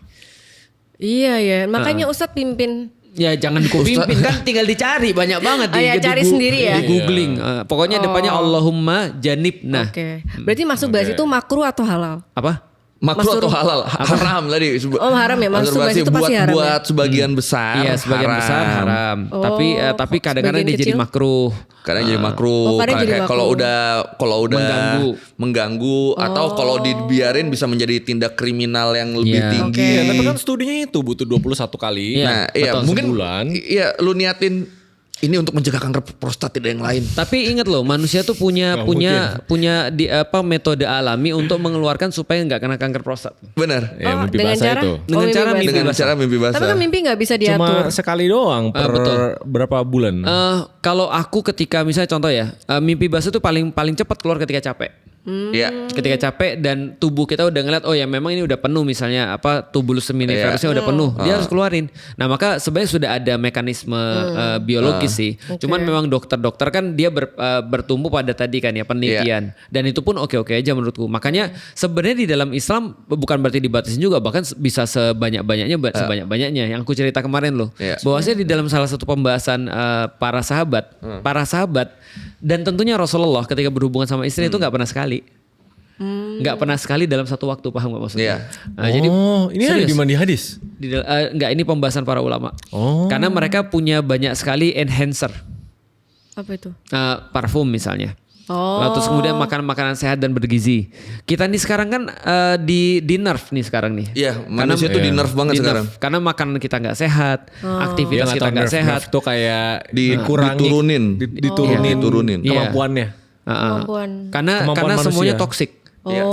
Iya ya, makanya Ustadz pimpin. Ya jangan kupimpin kan tinggal dicari banyak banget Ya, cari sendiri ya. di googling. Pokoknya depannya Allahumma janibna. Oke. Berarti masuk bahas itu makruh atau halal? Apa? Makruh atau halal? Haram tadi. Oh, haram ya, masuk Masturbasi itu pasti haram buat sebagian besar. Iya sebagian besar haram. Tapi kadang-kadang dia jadi sebagian kecil? makruh. Kadang jadi makruh. kadang jadi Kayak kalau udah mengganggu atau kalau dibiarin bisa menjadi tindak kriminal yang lebih Iya. tinggi. Iya, tapi kan studinya itu butuh 21 kali. Iya, Nah, iya betul, mungkin sebulan. iya lu niatin ini untuk mencegah kanker prostat, tidak yang lain. Tapi ingat loh, manusia tuh punya metode alami untuk mengeluarkan supaya nggak kena kanker prostat. Benar. Ya, mimpi dengan basah cara? itu. Dengan cara basah. mimpi Dengan basah. cara mimpi basah. Tapi kan mimpi nggak bisa diatur. Cuma sekali doang per betul. berapa bulan. Kalau aku ketika misalnya contoh ya, mimpi basah tuh paling cepat keluar ketika capek. Iya. Ketika capek dan tubuh kita udah ngeliat oh ya memang ini udah penuh misalnya tubulus seminiferusnya udah penuh, dia harus keluarin. Nah maka sebenarnya sudah ada mekanisme biologis sih. Cuman memang dokter-dokter kan dia bertumbuh pada tadi kan ya penelitian dan itu pun oke-oke aja menurutku. Makanya sebenarnya di dalam Islam bukan berarti dibatasin juga, bahkan bisa sebanyak-banyaknya yang aku cerita kemarin loh. Bahwasanya di dalam salah satu pembahasan para sahabat dan tentunya Rasulullah ketika berhubungan sama istri itu nggak pernah sekali. Nggak pernah sekali dalam satu waktu, paham gak maksudnya? Nah, jadi ini ada di mana di hadis? Nggak, ini pembahasan para ulama. Karena mereka punya banyak sekali enhancer. Apa itu? Parfum misalnya. Lalu terus kemudian makanan sehat dan bergizi. Kita nih sekarang kan di nerf nih sekarang nih. Iya, manusia tuh di nerf banget sekarang. Karena makanan kita nggak sehat, aktivitas kita nggak sehat. Nerf tuh kayak diturunin. diturunin Iya. kemampuannya. Kemampuan. Karena manusia. semuanya toksik. Jadi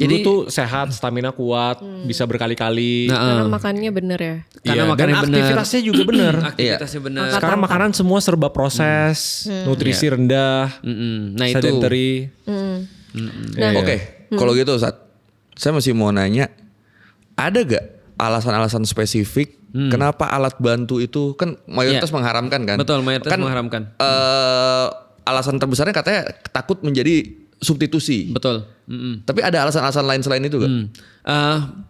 Jadi tuh sehat, stamina kuat, bisa berkali-kali. Karena makannya bener ya. karena Iya, makannya dan benar. aktivitasnya juga benar. Aktivitasnya benar. Sekarang makanan semua serba proses, nutrisi rendah, Nah itu. sedentary. Oke, kalau gitu saya masih mau nanya, ada gak alasan-alasan spesifik kenapa alat bantu itu kan mayoritas mengharamkan kan? Betul, mayoritas mengharamkan. Alasan terbesarnya katanya takut menjadi substitusi. Betul. Tapi ada alasan-alasan lain selain itu gak?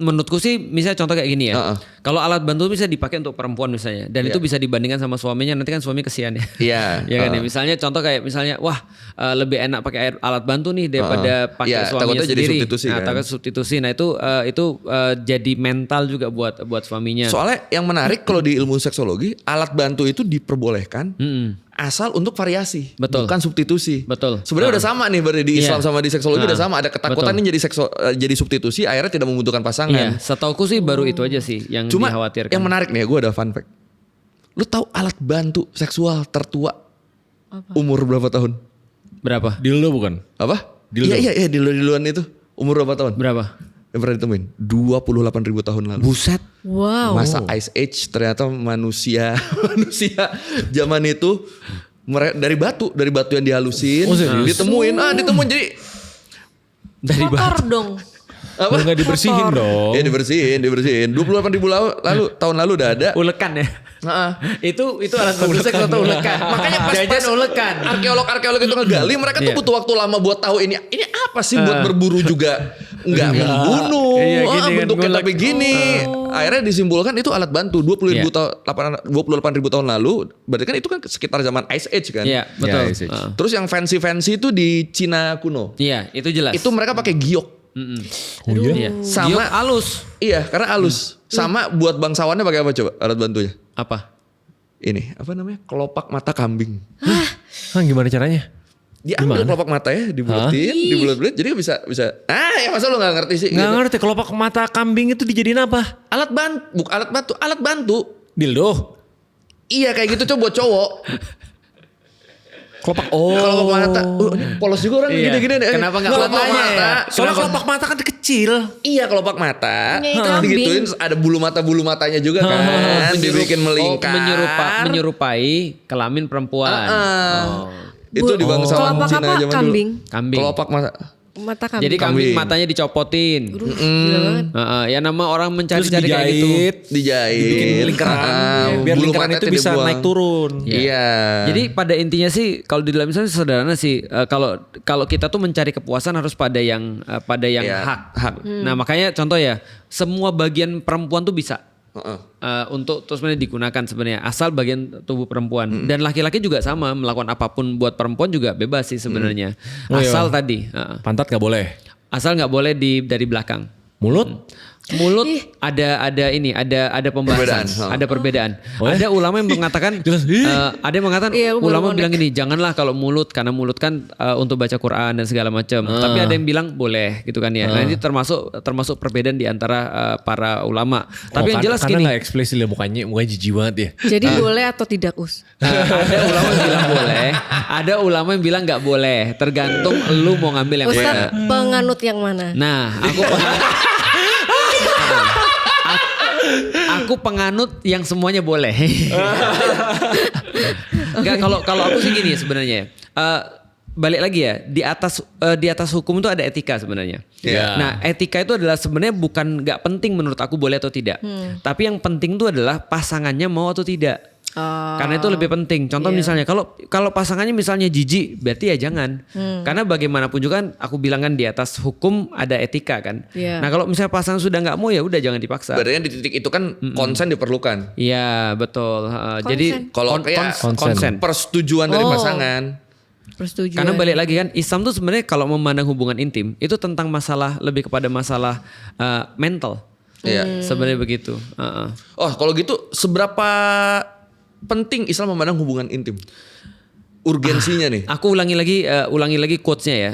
Menurutku sih misalnya contoh kayak gini ya. Kalau alat bantu bisa dipakai untuk perempuan misalnya dan itu bisa dibandingkan sama suaminya, nanti kan suami kesian ya. Iya. Ya kan ya. Misalnya contoh kayak misalnya wah lebih enak pakai alat bantu nih daripada pakai Ya, suaminya takutnya jadi sendiri. substitusi kan. Takut substitusi. Nah itu jadi mental juga buat suaminya. Soalnya yang menarik kalau di ilmu seksologi, alat bantu itu diperbolehkan asal untuk variasi, Betul. bukan substitusi. Betul. Sebenarnya udah sama nih berarti di Islam sama di seksologi udah sama. Ada ketakutan Betul. ini jadi substitusi, akhirnya tidak membutuhkan pasangan. Iya, setauku sih baru itu aja sih yang Cuma dikhawatirkan. yang menarik nih, gue ada fun fact. Lu tahu alat bantu seksual tertua umur berapa tahun? Berapa? Dildo bukan? Apa? Dildo. Iya dildo-dildoan itu umur berapa tahun? Berapa? Yang pernah ditemuin 28.000 tahun lalu. Buset. Wow. Masa Ice Age ternyata manusia zaman itu dari batu yang dihalusin, ditemuin jadi Dari Kotor dong. apa? Nggak dibersihin dong. Ya dibersihin. 28.000 tahun lalu udah ada. Ulekan ya. Itu alat bantu seks atau ulekan. Makanya pas ulekan. arkeolog itu ngegali, mereka tuh butuh waktu lama buat tahu ini apa sih buat berburu juga nggak membunuh. Iya, gini kan, Bentuknya ngulek. tapi gini. Akhirnya disimpulkan itu alat bantu 28.000 tahun lalu. Berarti kan itu kan sekitar zaman Ice Age kan. Iya, betul. Ice Age. Terus yang fancy itu di Cina kuno. Iya, itu jelas. Itu mereka pakai giok. Oh iya? Iya. Sama- Giok halus. Iya, karena halus. Sama buat bangsawannya pakai apa coba alat bantunya? Apa? Ini apa namanya? Kelopak mata kambing. Hah, gimana caranya? Diambil kelopak mata ya, dibulet-bulet, jadi bisa. Ya masa lu nggak ngerti sih? Nggak gitu. ngerti kelopak mata kambing itu dijadiin apa? Alat bantu. Dildo. Iya kayak gitu coba buat cowok. Kelopak Kelopak mata. Ini polos juga orang Iya. gini-gini deh. Kenapa nggak kelopak matanya mata? ya? Soalnya kelopak mata kan kecil. Iya kelopak mata. Punya kambing. Digituin ada bulu matanya juga kan. Dibikin melingkar. Menyerupai kelamin perempuan. Itu di bangsawan Kelopak Cina apa? zaman Kambing. dulu. Kambing. Kelopak mata. Mata kambing. Jadi kambing Kambing. matanya dicopotin. Gila banget. Ya nama orang Terus mencari-cari kayak gitu. Dijahit. Dibikin lingkaran. Biar Bulu lingkaran matanya itu bisa dibuang. naik turun. Iya. Jadi pada intinya sih kalau di dalam Islam sederhana sih kalau kita tuh mencari kepuasan harus pada yang Iya, hak. Nah makanya contoh ya semua bagian perempuan tuh bisa untuk terus sebenarnya digunakan sebenarnya asal bagian tubuh perempuan dan laki-laki juga sama melakukan apapun buat perempuan juga bebas sih sebenarnya Oh, iya. asal tadi Pantat nggak boleh. asal nggak boleh dari belakang. Mulut? Mulut ada pembahasan, Perbedaan. ada perbedaan. Ada ulama yang mengatakan, ada yang mengatakan Iya, ulama boleh. bilang gini, janganlah kalau mulut karena mulut kan untuk baca Quran dan segala macam. Tapi ada yang bilang boleh gitu kan ya. Nah ini termasuk perbedaan di antara para ulama. Tapi yang jelas karena gini, nggak eksplisit lah mukanya jijik banget ya. Jadi boleh atau tidak Us? ada ulama yang bilang boleh, ada ulama yang bilang nggak boleh. Tergantung lu mau ngambil yang Ustadz mana. penganut yang mana? Nah, aku penganut yang semuanya boleh. Enggak, kalau aku sih gini sebenarnya. Balik lagi ya, di atas hukum itu ada etika sebenarnya. Iya. Nah, etika itu adalah sebenarnya bukan nggak penting menurut aku boleh atau tidak. Tapi yang penting itu adalah pasangannya mau atau tidak. Karena itu lebih penting. Contoh misalnya kalau pasangannya misalnya jijik, berarti ya jangan. Karena bagaimanapun juga kan aku bilang kan di atas hukum ada etika kan. Iya. Nah kalau misalnya pasangan sudah nggak mau ya udah jangan dipaksa. Berarti di titik itu kan konsen diperlukan. Iya betul. Jadi Kalau kayak konsen. persetujuan dari Oh. pasangan. Persetujuan. Karena balik lagi kan Islam tuh sebenarnya kalau memandang hubungan intim itu tentang masalah lebih kepada masalah mental. Iya. Sebenarnya begitu. Oh, kalau gitu seberapa penting Islam memandang hubungan intim? Urgensinya nih. Aku ulangi lagi quotes-nya ya.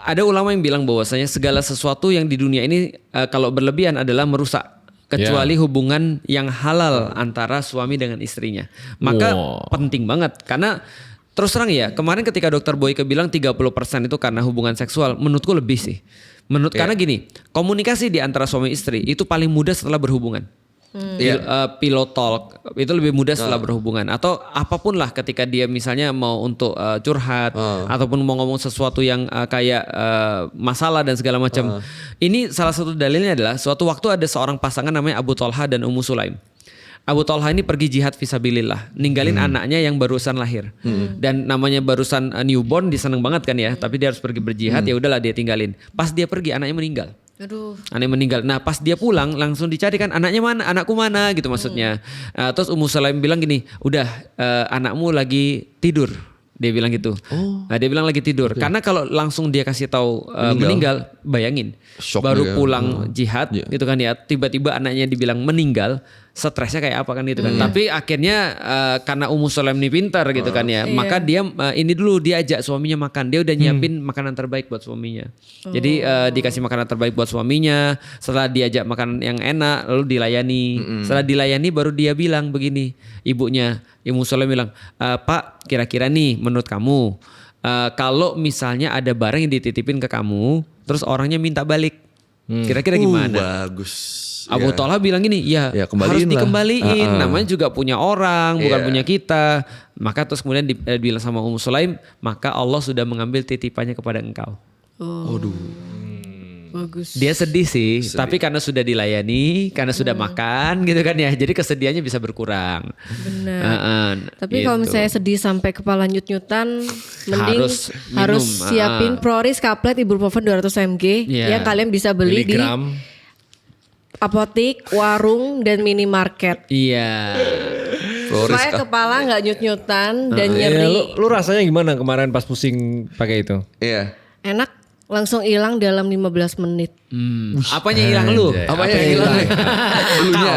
Ada ulama yang bilang bahwasanya segala sesuatu yang di dunia ini kalau berlebihan adalah merusak kecuali hubungan yang halal antara suami dengan istrinya. Maka penting banget karena terus terang ya, kemarin ketika Dokter Boyke bilang 30% itu karena hubungan seksual, menurutku lebih sih. Karena gini, komunikasi di antara suami istri itu paling mudah setelah berhubungan. Pillow talk itu lebih mudah setelah berhubungan atau apapun lah ketika dia misalnya mau untuk curhat ataupun mau ngomong sesuatu yang kayak masalah dan segala macam. Ini salah satu dalilnya adalah suatu waktu ada seorang pasangan namanya Abu Thalha dan Ummu Sulaim. Abu Thalha ini pergi jihad fisabilillah, ninggalin anaknya yang barusan lahir. Dan namanya barusan newborn, dia seneng banget kan ya, tapi dia harus pergi berjihad, ya udahlah dia tinggalin. Pas dia pergi anaknya meninggal. Aduh. Anaknya meninggal. Nah pas dia pulang langsung dicari kan anaknya mana, anakku mana gitu maksudnya. Terus Ummu Sulaim bilang gini, udah anakmu lagi tidur. Dia bilang gitu. Nah, dia bilang lagi tidur. Karena kalau langsung dia kasih tahu meninggal, bayangin. Shock baru dia. pulang jihad gitu kan ya. Tiba-tiba anaknya dibilang meninggal, stresnya kayak apa kan gitu kan. Tapi akhirnya karena Ummu Sulaim ini pintar gitu kan ya. Maka dia ini dulu dia ajak suaminya makan. Dia udah nyiapin makanan terbaik buat suaminya. Jadi dikasih makanan terbaik buat suaminya. Setelah diajak makan yang enak lalu dilayani. Setelah dilayani baru dia bilang begini, ibunya Ummu Sulaim bilang, "Pak, kira-kira nih menurut kamu kalau misalnya ada barang yang dititipin ke kamu, terus orangnya minta balik, kira-kira gimana?" Bagus. Abu Thalha bilang gini, ya kembaliin harus lah. dikembaliin. Namanya juga punya orang, bukan punya kita. Maka terus kemudian dibilang sama Ummu Sulaim, maka Allah sudah mengambil titipannya kepada engkau. Bagus. Dia sedih sih, tapi karena sudah dilayani, karena sudah makan gitu kan ya, jadi kesedihannya bisa berkurang. Benar. Tapi Gitu. kalau misalnya sedih sampai kepala nyut-nyutan, mending Harus harus minum, siapin Proris Kaplet Ibuprofen 200 mg Iya. yang kalian bisa beli Miligram. di apotik, warung, dan minimarket. Iya. Supaya kepala nggak nyut-nyutan dan Iya, nyeri. lu rasanya gimana kemarin pas pusing pakai itu? Iya. Enak, langsung hilang dalam 15 menit. Apanya hilang lu? Apanya yang hilang? Elunya.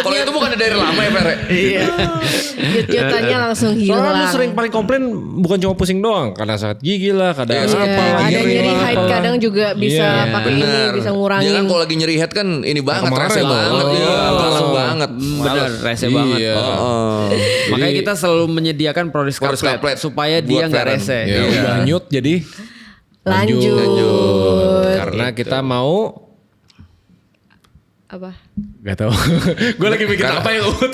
Kalau itu bukan dari lama ya, Pere? Iya. Nyut-nyutannya langsung Soalnya lu hilang. sering paling komplain bukan cuma pusing doang, kadang sakit gigi lah, kadang Iya, apa, ada nyeri nyeri lah, head apa. kadang juga bisa Iya, pakai ini, bisa ngurangin. Jangan kalau lagi nyeri head kan ini banget, Kemarin rese tuh. banget. Iya, langsung banget. Benar, rese banget. Iya. Makanya kita selalu menyediakan Proris Proris Kaplet Kaplet supaya buat dia nggak Feren. rese. Ya, udah nyut jadi Lanjut. karena kita mau Apa? gak tahu. Gue lagi mikir apa yang ut.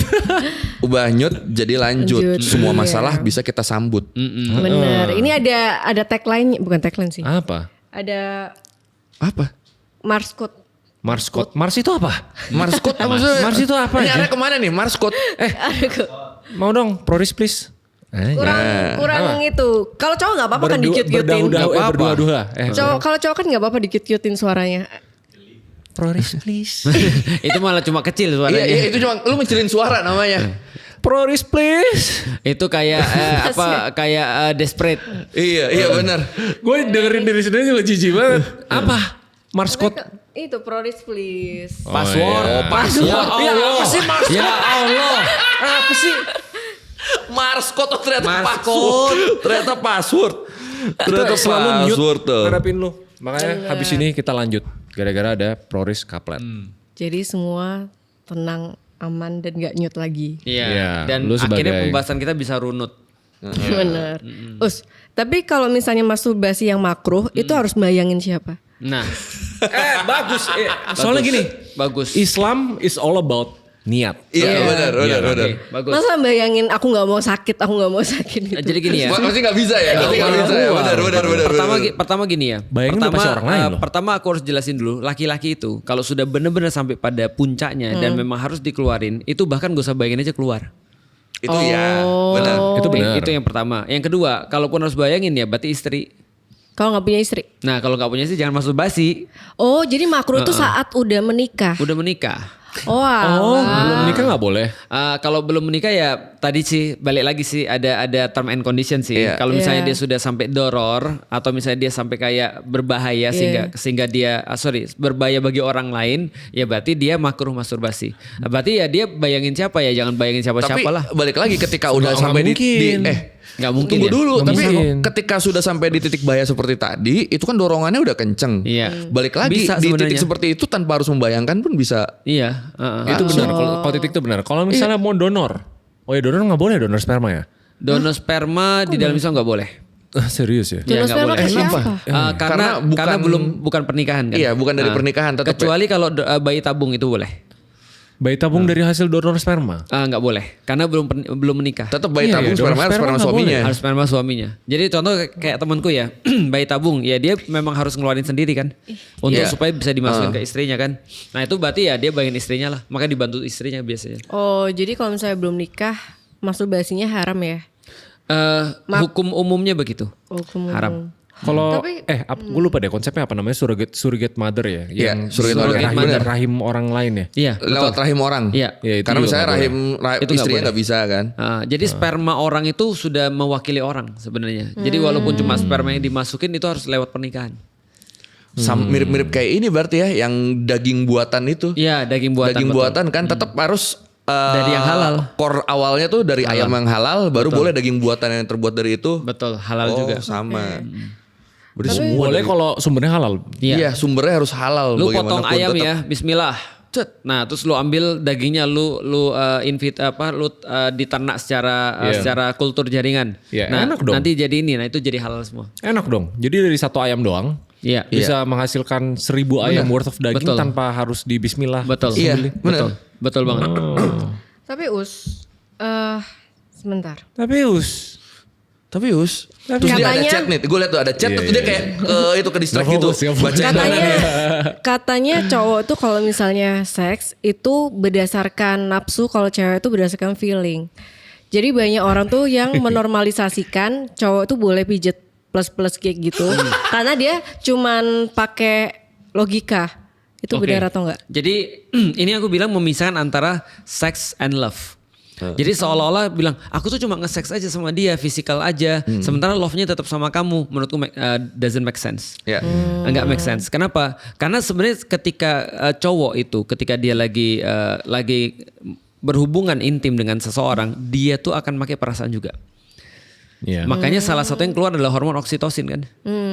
Ubah nyut jadi lanjut. Lanjut, Semua iya. masalah bisa kita sambut. Bener. Ini ada tagline, bukan tagline sih. Apa? Ada Apa? Marskot. Marskot. Mars itu apa? Marskot apa sih? Mars itu apa Ini aja? arah kemana nih? Marskot. Mau dong, Proris please. Kurang itu. Kalau cowok nggak apa-apa kan dikit-kitin. Berdua-dua. Kalau cowok kan nggak apa-apa dikit-kitin suaranya. Proris please. Itu malah cuma kecil suaranya. Iya, itu cuma lu mencilin suara namanya. Proris please. Itu kayak kayak desperate. Iya benar. Gue dengerin diri sendiri juga jijik banget. Apa? Marscot. Itu Proris please. Password. Oh, password. Ya Allah. Apa sih Marscot? Ya Allah. Apa sih? Marscot tuh ternyata Marscot. password. Ternyata password. Ternyata Selalu password mute tuh. ngadapin lu. Makanya habis ini kita lanjut. Gara-gara ada Proris Couplet. Jadi semua tenang, aman dan gak nyut lagi. Iya. Iya, Dan lu sebagai- akhirnya pembahasan kita bisa runut. Bener. Tapi kalau misalnya masturbasi yang makruh itu harus bayangin siapa? Nah, Bagus. Soalnya gini. bagus. Islam is all about niat. Iya benar. Oke, benar. bagus. Masa bayangin aku nggak mau sakit gitu. Jadi gini ya. Pasti nggak bisa ya. Pasti nggak bisa ya. Benar. Pertama gini ya. Bayangin lu pertama, masih orang lain loh. pertama aku harus jelasin dulu. Laki-laki itu kalau sudah benar-benar sampai pada puncaknya dan memang harus dikeluarin, itu bahkan gak usah bayangin aja keluar. Itu ya. Benar. Itu benar. Itu yang pertama. Yang kedua, kalaupun harus bayangin ya, berarti istri. Kalau nggak punya istri. Nah, kalau nggak punya istri jangan masturbasi. Oh, jadi makruh itu saat udah menikah. Udah menikah. Oh, Oh, alah. belum nikah nggak boleh. Kalau belum menikah ya tadi sih balik lagi sih ada term and condition sih. Iya. Kalau misalnya Iya. dia sudah sampai doror atau misalnya dia sampai kayak berbahaya sehingga dia berbahaya bagi orang lain, ya berarti dia makruh masturbasi. Nah, berarti ya dia bayangin siapa ya, jangan bayangin Tapi siapa-siapa lah. balik lagi ketika udah Nggak sampai di mungkin. Nggak mungkin tunggu ya. dulu. Nggak Tapi mungkin. ketika sudah sampai di titik bahaya seperti tadi, itu kan dorongannya udah kenceng. Iya. Balik lagi Bisa di titik sebenarnya. seperti itu tanpa harus membayangkan pun bisa. Iya. Itu benar. Kalau titik itu benar. Kalau misalnya mau donor, oh ya donor nggak boleh donor sperma ya? Donor sperma di dalam Islam nggak boleh. Serius ya? Ya, Donor nggak sperma boleh. ke siapa? Karena bukan pernikahan kan. Iya, bukan dari pernikahan, tetap Kecuali kalau bayi tabung itu boleh. Bayi tabung dari hasil donor sperma. Nggak boleh, karena belum menikah. Tetap bayi Iya, tabung iya, sperma donor harus sperma sperma nggak suaminya. Harus sperma suaminya. Jadi contoh kayak temanku ya, bayi tabung, ya dia memang harus ngeluarin sendiri kan, untuk Iya. supaya bisa dimasukin ke istrinya kan. Nah itu berarti ya dia bayangin istrinya lah, maka dibantu istrinya biasanya. Oh, jadi kalau misalnya belum nikah, masturbasinya haram ya? Hukum umumnya begitu, Hukum umum. haram. Kalau Tapi- gue lupa deh konsepnya apa namanya surrogate mother ya, Iya, yang surrogate mother. rahim, Bener. rahim orang lain ya. Iya. Lewat rahim orang. Iya. Ya, itu Karena juga misalnya nggak rahim Itu nggak istrinya boleh. nggak bisa kan. Jadi sperma orang itu sudah mewakili orang sebenarnya. Jadi walaupun cuma sperma yang dimasukin itu harus lewat pernikahan. Mirip-mirip kayak ini berarti ya, yang daging buatan itu. Iya, daging buatan. Daging betul. buatan kan tetap harus Dari yang halal. Core awalnya tuh dari ayam yang halal, baru boleh daging buatan yang terbuat dari itu. Betul, halal Oh, juga. sama. Berarti semua Boleh dari- kalau sumbernya halal. Iya, sumbernya harus halal. Lu bagaimanapun potong ayam tetap. ya, bismillah. Cet. Nah, terus lu ambil dagingnya lu diternak secara kultur jaringan. Iya, Nah, enak dong. nanti jadi ini, nah itu jadi halal semua. Enak dong. Jadi dari satu ayam doang Iya. bisa menghasilkan 1000 ayam worth of daging Betul. tanpa harus di bismillah. Betul. Iya, Betul. benar. Betul banget. Tapi sebentar. Tapi Terus dia ada Katanya- chat nih, gue liat tuh ada chat, Iya, terus dia iya, kayak ke distract Nggak gitu. fokus, nggak fokus. Baca Katanya cowok tuh kalau misalnya seks itu berdasarkan nafsu, kalau cewek itu berdasarkan feeling. Jadi banyak orang tuh yang menormalisasikan cowok tuh boleh pijet plus kayak gitu, karena dia cuman pakai logika. Itu Oke. benar atau enggak? Jadi ini aku bilang memisahkan antara sex and love. Jadi seolah-olah bilang aku tuh cuma nge-sex aja sama dia, physical aja, sementara love-nya tetap sama kamu. Menurutku doesn't make sense. Ya. Enggak make sense. Kenapa? Karena sebenarnya ketika cowok itu ketika dia lagi berhubungan intim dengan seseorang, dia tuh akan pakai perasaan juga. Iya. Makanya salah satu yang keluar adalah hormon oksitosin kan.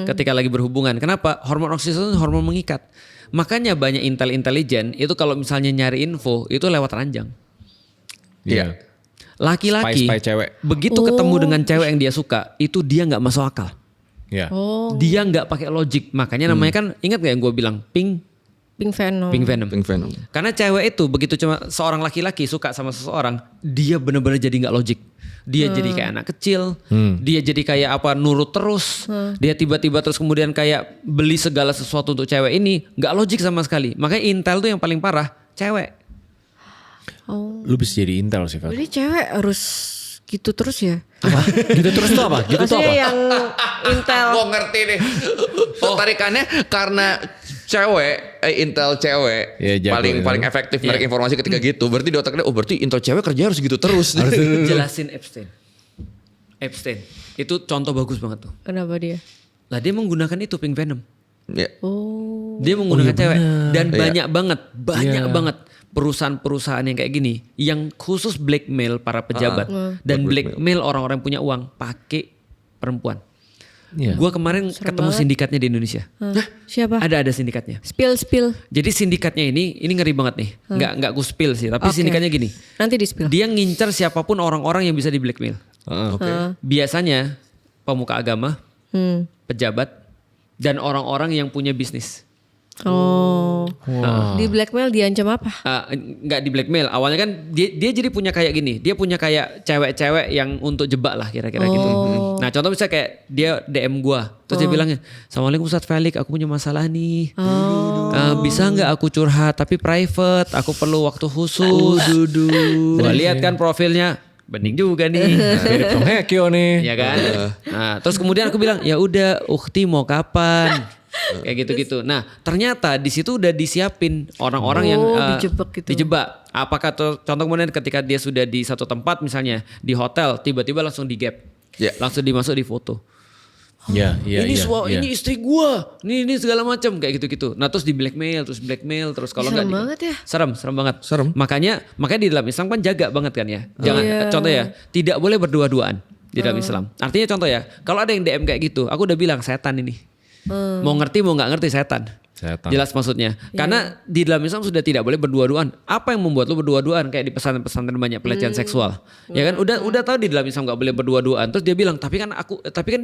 Ketika lagi berhubungan. Kenapa? Hormon oksitosin hormon mengikat. Makanya banyak intelijen itu kalau misalnya nyari info itu lewat ranjang. Iya. Laki-laki Spy cewek. begitu ketemu dengan cewek yang dia suka, itu dia nggak masuk akal. Iya. Dia nggak pakai logik. Makanya namanya kan, ingat gak yang gue bilang pink Pink Venom. venom. Pink Venom. Karena cewek itu begitu cuma seorang laki-laki suka sama seseorang, dia benar-benar jadi nggak logik. Dia jadi kayak anak kecil, dia jadi kayak apa nurut terus, dia tiba-tiba terus kemudian kayak beli segala sesuatu untuk cewek ini, nggak logik sama sekali. Makanya intel tuh yang paling parah, cewek. Oh. Lu bisa jadi intel sih, Fat. Jadi cewek harus gitu terus ya? Gitu terus tuh apa? Gitu tuh Maksudnya apa? yang intel. Gue ngerti nih. Tarikannya karena cewek, intel cewek Ya, jago itu. paling efektif narik informasi ketika gitu. Berarti di otaknya, oh berarti intel cewek kerja harus gitu terus. Jelasin Epstein. Itu contoh bagus banget tuh. Kenapa dia? Lah dia menggunakan itu pink venom. Ya. Oh. Dia menggunakan cewek dan banyak banget Iya. perusahaan-perusahaan yang kayak gini yang khusus blackmail para pejabat dan blackmail orang-orang yang punya uang pakai perempuan. Iya. Gua kemarin ketemu sindikatnya di Indonesia. Siapa? Ada sindikatnya. Spill. Jadi sindikatnya ini ngeri banget nih. Nggak gue spill sih, tapi Oke. sindikatnya gini. Nanti di spill. Dia ngincer siapapun orang-orang yang bisa di blackmail. Oke. Biasanya pemuka agama, Hmm. pejabat, dan orang-orang yang punya bisnis. Oh. Di blackmail diancam apa? Nggak di blackmail. Awalnya kan dia jadi punya kayak gini. Dia punya kayak cewek-cewek yang untuk jebak lah kira-kira gitu. Nah contoh misalnya kayak dia DM gua. Terus dia bilangnya, Assalamualaikum Ustadz Felix, aku punya masalah nih. Bisa nggak aku curhat tapi private. Aku perlu waktu khusus. Gua lihat kan profilnya. Bening juga nih. Mirip Song Hye Kyo nih. Ya kan? Nah, terus kemudian aku bilang, ya udah, Ukti mau kapan? Kayak gitu-gitu. Nah, ternyata di situ udah disiapin orang-orang yang dijebak gitu. dijebak. Apakah contoh kemudian ketika dia sudah di satu tempat misalnya di hotel, tiba-tiba langsung di gap, langsung dimasuk di foto. Iya. Ini istri gua, ini segala macam kayak gitu-gitu. Nah terus di blackmail, terus kalau nggak Serem banget ya. serem banget. Makanya di dalam Islam kan jaga banget kan ya. Jangan contoh ya, tidak boleh berdua-duaan di dalam Islam. Artinya contoh ya, kalau ada yang DM kayak gitu, aku udah bilang setan ini. Mau ngerti mau nggak ngerti setan. Jelas maksudnya. Karena di dalam Islam sudah tidak boleh berdua-duaan. Apa yang membuat lu berdua-duaan kayak di pesantren-pesantren banyak pelecehan seksual. Ya kan udah tahu di dalam Islam nggak boleh berdua-duaan. Terus dia bilang, tapi kan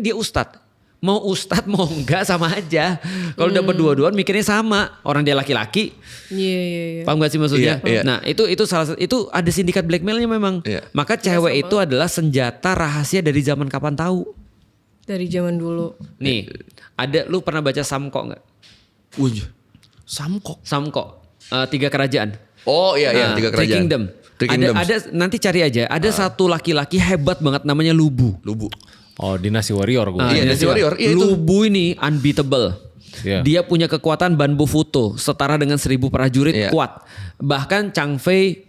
dia ustadz. Mau ustadz mau enggak sama aja. Kalau udah berdua-duaan mikirnya sama. Orang dia laki-laki. Iya. Paham gak sih maksudnya? Iya. Nah itu itu ada sindikat blackmailnya memang. Iya. Maka cewek itu adalah senjata rahasia dari zaman kapan tahu. Dari zaman dulu. Nih lu pernah baca Samko nggak? Wih, Samkok. Samko, 3 kerajaan. Oh iya Nah, Tiga Three Kerajaan. Kingdom. Three Kingdoms. Ada nanti cari aja. Ada satu laki-laki hebat banget namanya Lubu. Lubu. Oh, Dinasti Warrior gue. Iya, Dynasty Warrior. Iya, itu. Lubu ini unbeatable. Iya. Dia punya kekuatan Banbu Futo setara dengan 1000 prajurit Iya. kuat. Bahkan Chang Fei,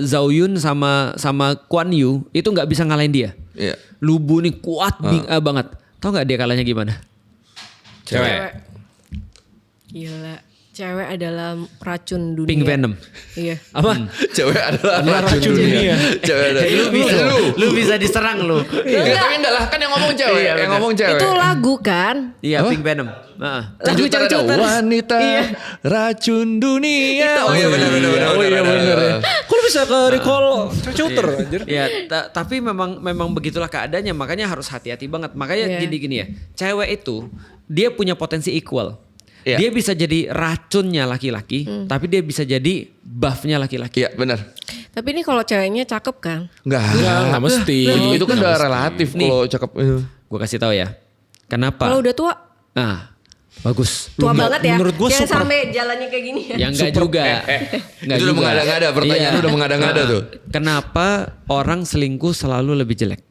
Zhao Yun sama Guan Yu itu nggak bisa ngalahin dia. Iya. Lubu ini kuat banget. Tahu nggak dia kalahnya gimana? Cewek. Gila. Cewek adalah racun dunia. Pink Venom. Iya. Apa? Cewek adalah racun racun dunia. dunia. Cewek adalah. Lu bisa diserang lu. Iya, tapi enggak lah kan yang ngomong cewek, Iya, yang bener. ngomong cewek. Itu lagu kan? Iya, Apa? Pink Venom. Lagu Jutaan ada cangcuter. wanita racun dunia. Itu. Oh iya benar. Oh iya bener ya. Kok lu bisa ke recall computer anjir? Ya, tapi memang begitulah keadaannya, makanya harus hati-hati banget. Makanya Iya. gini ya, cewek itu dia punya potensi equal. Iya. Dia bisa jadi racunnya laki-laki, tapi dia bisa jadi buffnya laki-laki. Iya benar. Tapi ini kalau ceweknya cakep kan? Enggak mesti. Itu kan udah relatif Nih. kalau cakep. Gue kasih tahu ya, kenapa? Kalau udah tua, Nah, bagus. tua banget ya. menurut gua Jangan super- sampai jalannya kayak gini ya. Ya enggak juga. Enggak Itu udah juga. mengada-ngada, pertanyaan Iya. udah mengada-ngada tuh. Kenapa orang selingkuh selalu lebih jelek?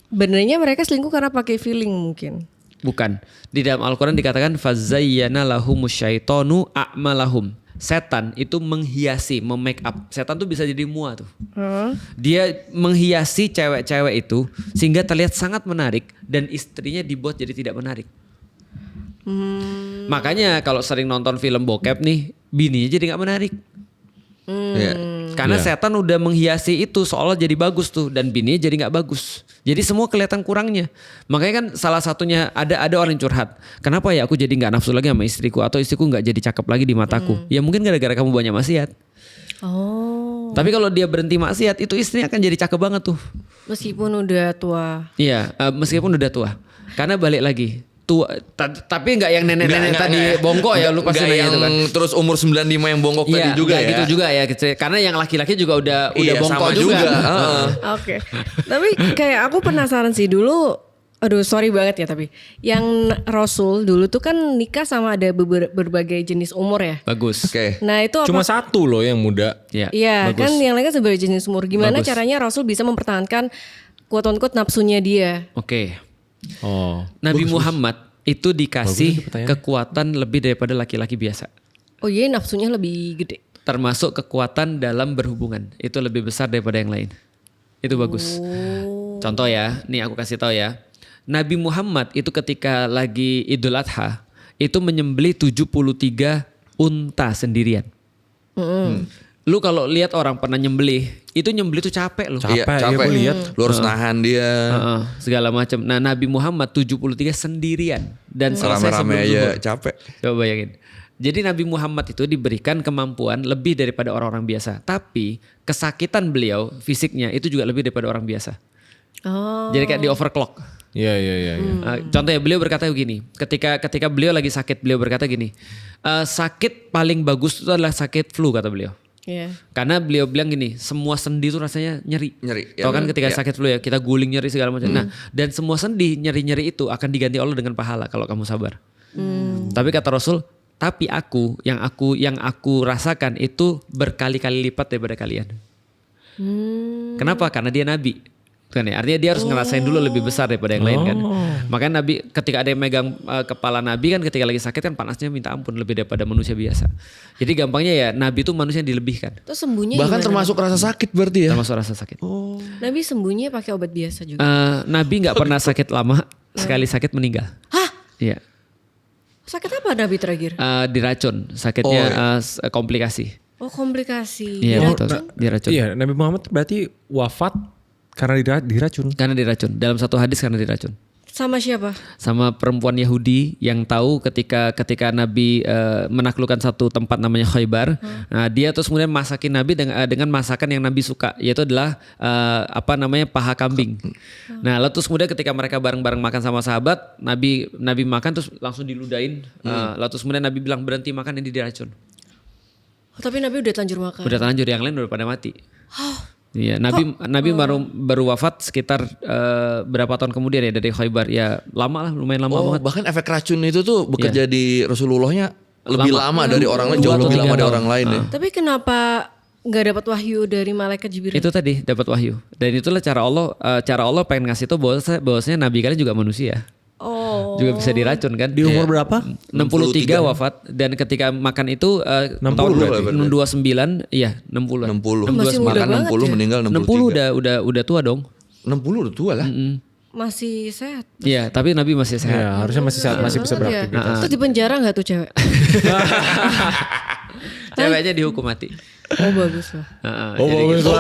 Benernya mereka selingkuh karena pakai feeling mungkin. Bukan. Di dalam Al-Quran dikatakan fazayyana lahumus syaitonu a'malahum. Setan itu menghiasi, memake up. Setan tuh bisa jadi mua tuh. Dia menghiasi cewek-cewek itu sehingga terlihat sangat menarik dan istrinya dibuat jadi tidak menarik. Makanya kalau sering nonton film bokep nih, bininya jadi nggak menarik. Iya. Karena setan udah menghiasi itu seolah jadi bagus tuh dan bininya jadi nggak bagus. Jadi semua kelihatan kurangnya. Makanya kan salah satunya ada orang yang curhat. Kenapa ya aku jadi nggak nafsu lagi sama istriku atau istriku nggak jadi cakep lagi di mataku? Ya mungkin gara-gara kamu banyak maksiat. Oh. Tapi kalau dia berhenti maksiat itu istrinya akan jadi cakep banget tuh. Meskipun udah tua. Iya, meskipun udah tua. Karena balik lagi tua, tapi nggak yang nenek-nenek Nggak, tadi bongkok ya lu pasti nanya yang itu kan. terus umur 95 yang bongkok tadi Iya, juga nggak ya. gitu juga ya. Karena yang laki-laki juga udah Iya, bongkok sama juga. Heeh. Oke. Tapi kayak aku penasaran sih dulu. Aduh sorry banget ya tapi. Yang Rasul dulu tuh kan nikah sama ada berbagai jenis umur ya. Bagus. Oke. Nah itu apa? Cuma satu loh yang muda. Iya. Iya bagus. kan yang lain kan sebagai jenis umur. Gimana Bagus. caranya Rasul bisa mempertahankan quote-unquote nafsunya dia? Oke. Oh. Nabi Muhammad itu dikasih Bagus itu pertanyaan. kekuatan lebih daripada laki-laki biasa. Oh iya nafsunya lebih gede. Termasuk kekuatan dalam berhubungan. Itu lebih besar daripada yang lain. Itu bagus. Contoh ya, nih aku kasih tahu ya. Nabi Muhammad itu ketika lagi Idul Adha itu menyembelih 73 unta sendirian. Lu kalau lihat orang pernah nyembelih, itu nyembelih tuh capek loh. Iya, capek. gue lihat. Lu harus nahan dia. Segala macam. Nah, Nabi Muhammad 73 sendirian dan selesai Rame-rame sebelum aja zuhur. capek. Coba bayangin. Jadi Nabi Muhammad itu diberikan kemampuan lebih daripada orang-orang biasa. Tapi kesakitan beliau, fisiknya itu juga lebih daripada orang biasa. Oh. Jadi kayak di overclock. Iya. Contohnya beliau berkata begini, ketika beliau lagi sakit, beliau berkata gini, sakit paling bagus itu adalah sakit flu kata beliau. Iya. Karena beliau bilang gini, semua sendi itu rasanya nyeri. Nyeri. Tahu kan ketika ya. sakit flu ya, kita guling nyeri segala macam. Nah, dan semua sendi nyeri-nyeri itu akan diganti Allah dengan pahala kalau kamu sabar. Tapi kata Rasul, tapi yang aku rasakan itu berkali-kali lipat daripada kalian. Kenapa? Karena dia nabi. Kan ya, artinya dia harus ngerasain dulu lebih besar daripada yang lain kan. Makanya Nabi ketika ada yang megang kepala Nabi kan ketika lagi sakit kan panasnya minta ampun lebih daripada manusia biasa. Jadi gampangnya ya Nabi itu manusia yang dilebihkan. Terus sembuhnya Bahkan gimana? termasuk rasa sakit berarti ya. Termasuk rasa sakit. Nabi sembuhnya pakai obat biasa juga. Nabi nggak pernah sakit lama, sekali sakit meninggal. Hah? Iya. Sakit apa Nabi terakhir? Diracun, sakitnya komplikasi. Oh, komplikasi. Iya Diracun? betul, diracun. Iya, Nabi Muhammad berarti wafat karena diracun. Karena diracun. Dalam satu hadis karena diracun. Sama siapa? Sama perempuan Yahudi yang tahu ketika Nabi menaklukkan satu tempat namanya Khaybar. Nah, dia terus kemudian masakin Nabi dengan masakan yang Nabi suka, yaitu adalah paha kambing. Nah, lalu terus kemudian ketika mereka bareng-bareng makan sama sahabat, Nabi makan terus langsung diludahin. Lalu terus kemudian Nabi bilang berhenti makan, ini diracun. Oh, tapi Nabi udah telanjur makan. Udah terlanjur, yang lain udah pada mati. Iya, Nabi baru wafat sekitar berapa tahun kemudian ya dari Khaybar. Ya lama lah, lumayan lama banget. Bahkan efek racun itu tuh bekerja di Rasulullahnya lebih lama dari orang lain, jauh 2 atau lebih 3 lama dari tahun. orang lain ya. Tapi kenapa nggak dapat wahyu dari malaikat Jibril? Itu tadi dapat wahyu. Dan itulah cara Allah pengen ngasih tahu bahwasanya Nabi kalian juga manusia. Oh. Juga bisa diracun kan. Di umur berapa? 63 wafat dan ketika makan itu 60 tahun berarti. 29 iya 60. 60. Masih muda Makan banget 60 ya? meninggal 60 udah tua dong. 60 udah tua lah. Masih sehat. Iya, tapi Nabi masih sehat. Iya, harusnya masih sehat, masih bisa Iya. beraktivitas. Terus di penjara nggak tuh cewek? Ceweknya dihukum mati. Oh, bagus lah. Jadi gitu.